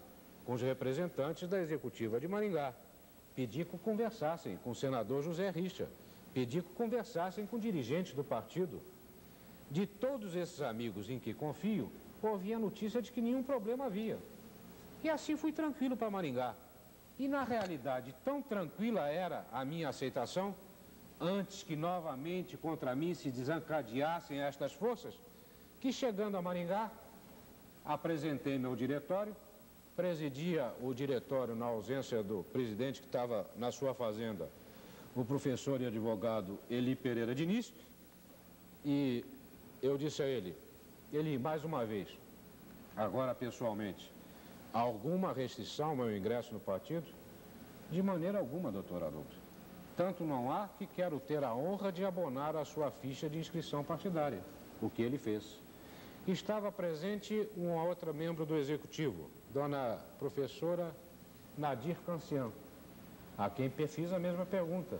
com os representantes da executiva de Maringá. Pedi que conversassem com o senador José Richa. Pedi que conversassem com dirigentes do partido. De todos esses amigos em que confio, ouvi a notícia de que nenhum problema havia. E assim fui tranquilo para Maringá. E na realidade, tão tranquila era a minha aceitação, antes que novamente contra mim se desencadeassem estas forças, que chegando a Maringá, apresentei meu diretório, presidia o diretório na ausência do presidente que estava na sua fazenda, o professor e advogado Eli Pereira Diniz, e eu disse a ele, Eli, mais uma vez, agora pessoalmente, alguma restrição ao meu ingresso no partido? De maneira alguma, doutor Haroldo. Tanto não há que quero ter a honra de abonar a sua ficha de inscrição partidária, o que ele fez. Estava presente uma outra membro do Executivo, dona professora Nadir Cancian, a quem fiz a mesma pergunta.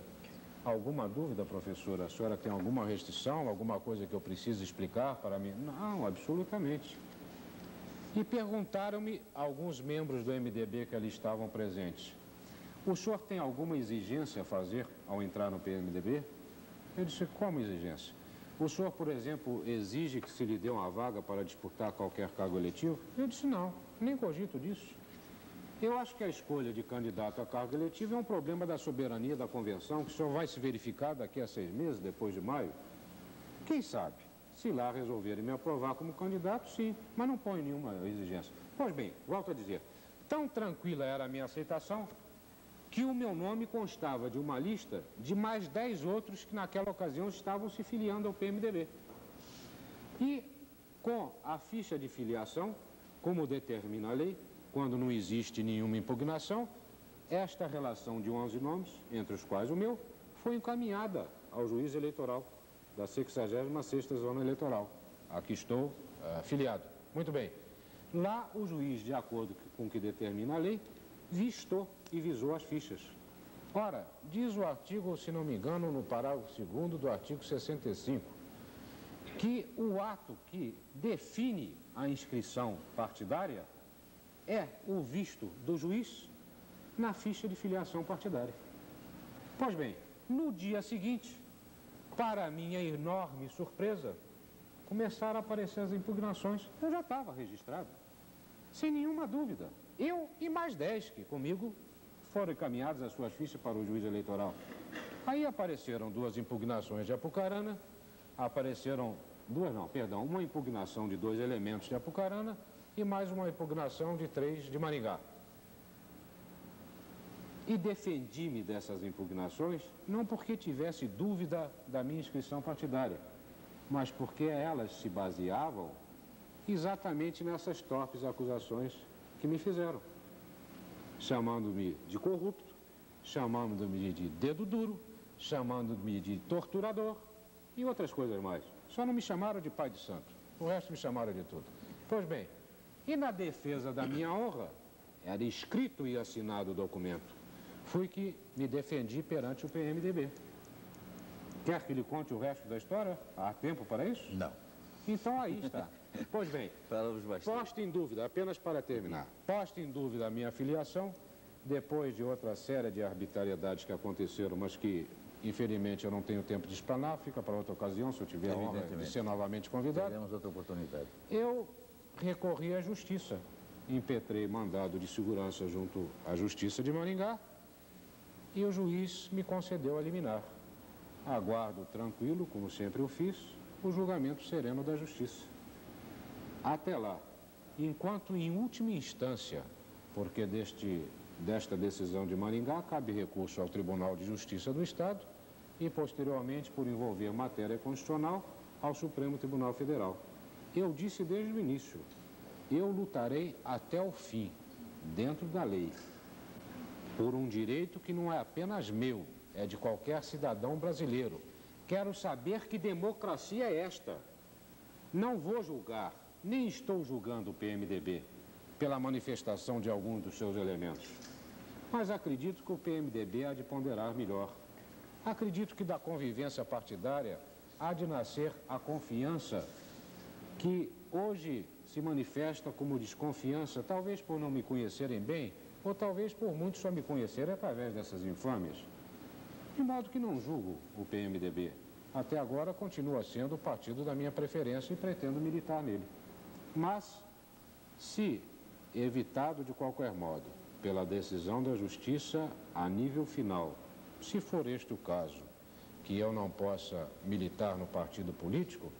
Alguma dúvida, professora? A senhora tem alguma restrição, alguma coisa que eu preciso explicar para mim? Não, absolutamente. E perguntaram-me alguns membros do MDB que ali estavam presentes. O senhor tem alguma exigência a fazer ao entrar no PMDB? Eu disse, como exigência? O senhor, por exemplo, exige que se lhe dê uma vaga para disputar qualquer cargo eletivo? Eu disse, não, nem cogito disso. Eu acho que a escolha de candidato a cargo eletivo é um problema da soberania da convenção, que só vai se verificar daqui a 6 meses, depois de maio. Quem sabe? Se lá resolverem me aprovar como candidato, sim, mas não põe nenhuma exigência. Pois bem, volto a dizer, tão tranquila era a minha aceitação que o meu nome constava de uma lista de mais 10 outros que naquela ocasião estavam se filiando ao PMDB. E com a ficha de filiação, como determina a lei, quando não existe nenhuma impugnação, esta relação de 11 nomes, entre os quais o meu, foi encaminhada ao juiz eleitoral da 66ª Zona Eleitoral. Aqui estou filiado. Muito bem. Lá, o juiz, de acordo com o que determina a lei, vistou e visou as fichas. Ora, diz o artigo, se não me engano, no parágrafo 2º do artigo 65, que o ato que define a inscrição partidária é o visto do juiz na ficha de filiação partidária. Pois bem, no dia seguinte, para minha enorme surpresa, começaram a aparecer as impugnações. Eu já estava registrado, sem nenhuma dúvida. Eu e mais 10 que comigo foram encaminhados as suas fichas para o juiz eleitoral. Aí apareceram 2 impugnações de Apucarana, uma impugnação de 2 elementos de Apucarana e mais uma impugnação de 3 de Maringá. E defendi-me dessas impugnações não porque tivesse dúvida da minha inscrição partidária, mas porque elas se baseavam exatamente nessas torpes acusações que me fizeram, chamando-me de corrupto, chamando-me de dedo duro, chamando-me de torturador e outras coisas mais. Só não me chamaram de pai de santo, o resto me chamaram de tudo. Pois bem, e na defesa da minha honra, era escrito e assinado o documento, fui que me defendi perante o PMDB. Quer que lhe conte o resto da história? Há tempo para isso? Não. Então aí está. Pois bem, posto em dúvida, apenas para terminar, posto em dúvida a minha filiação, depois de outra série de arbitrariedades que aconteceram, mas que, infelizmente, eu não tenho tempo de explanar, fica para outra ocasião, se eu tiver a honra de ser novamente convidado. Teremos outra oportunidade. Eu recorri à Justiça, impetrei mandado de segurança junto à Justiça de Maringá e o juiz me concedeu a liminar. Aguardo tranquilo, como sempre eu fiz, o julgamento sereno da Justiça. Até lá, enquanto em última instância, porque desta decisão de Maringá cabe recurso ao Tribunal de Justiça do Estado e, posteriormente, por envolver matéria constitucional, ao Supremo Tribunal Federal. Eu disse desde o início, eu lutarei até o fim, dentro da lei, por um direito que não é apenas meu, é de qualquer cidadão brasileiro. Quero saber que democracia é esta. Não vou julgar, nem estou julgando o PMDB pela manifestação de alguns dos seus elementos. Mas acredito que o PMDB há de ponderar melhor. Acredito que da convivência partidária há de nascer a confiança que hoje se manifesta como desconfiança, talvez por não me conhecerem bem, ou talvez por muitos só me conhecerem através dessas infâmias. De modo que não julgo o PMDB. Até agora continua sendo o partido da minha preferência e pretendo militar nele. Mas, se evitado de qualquer modo pela decisão da Justiça a nível final, se for este o caso, que eu não possa militar no partido político,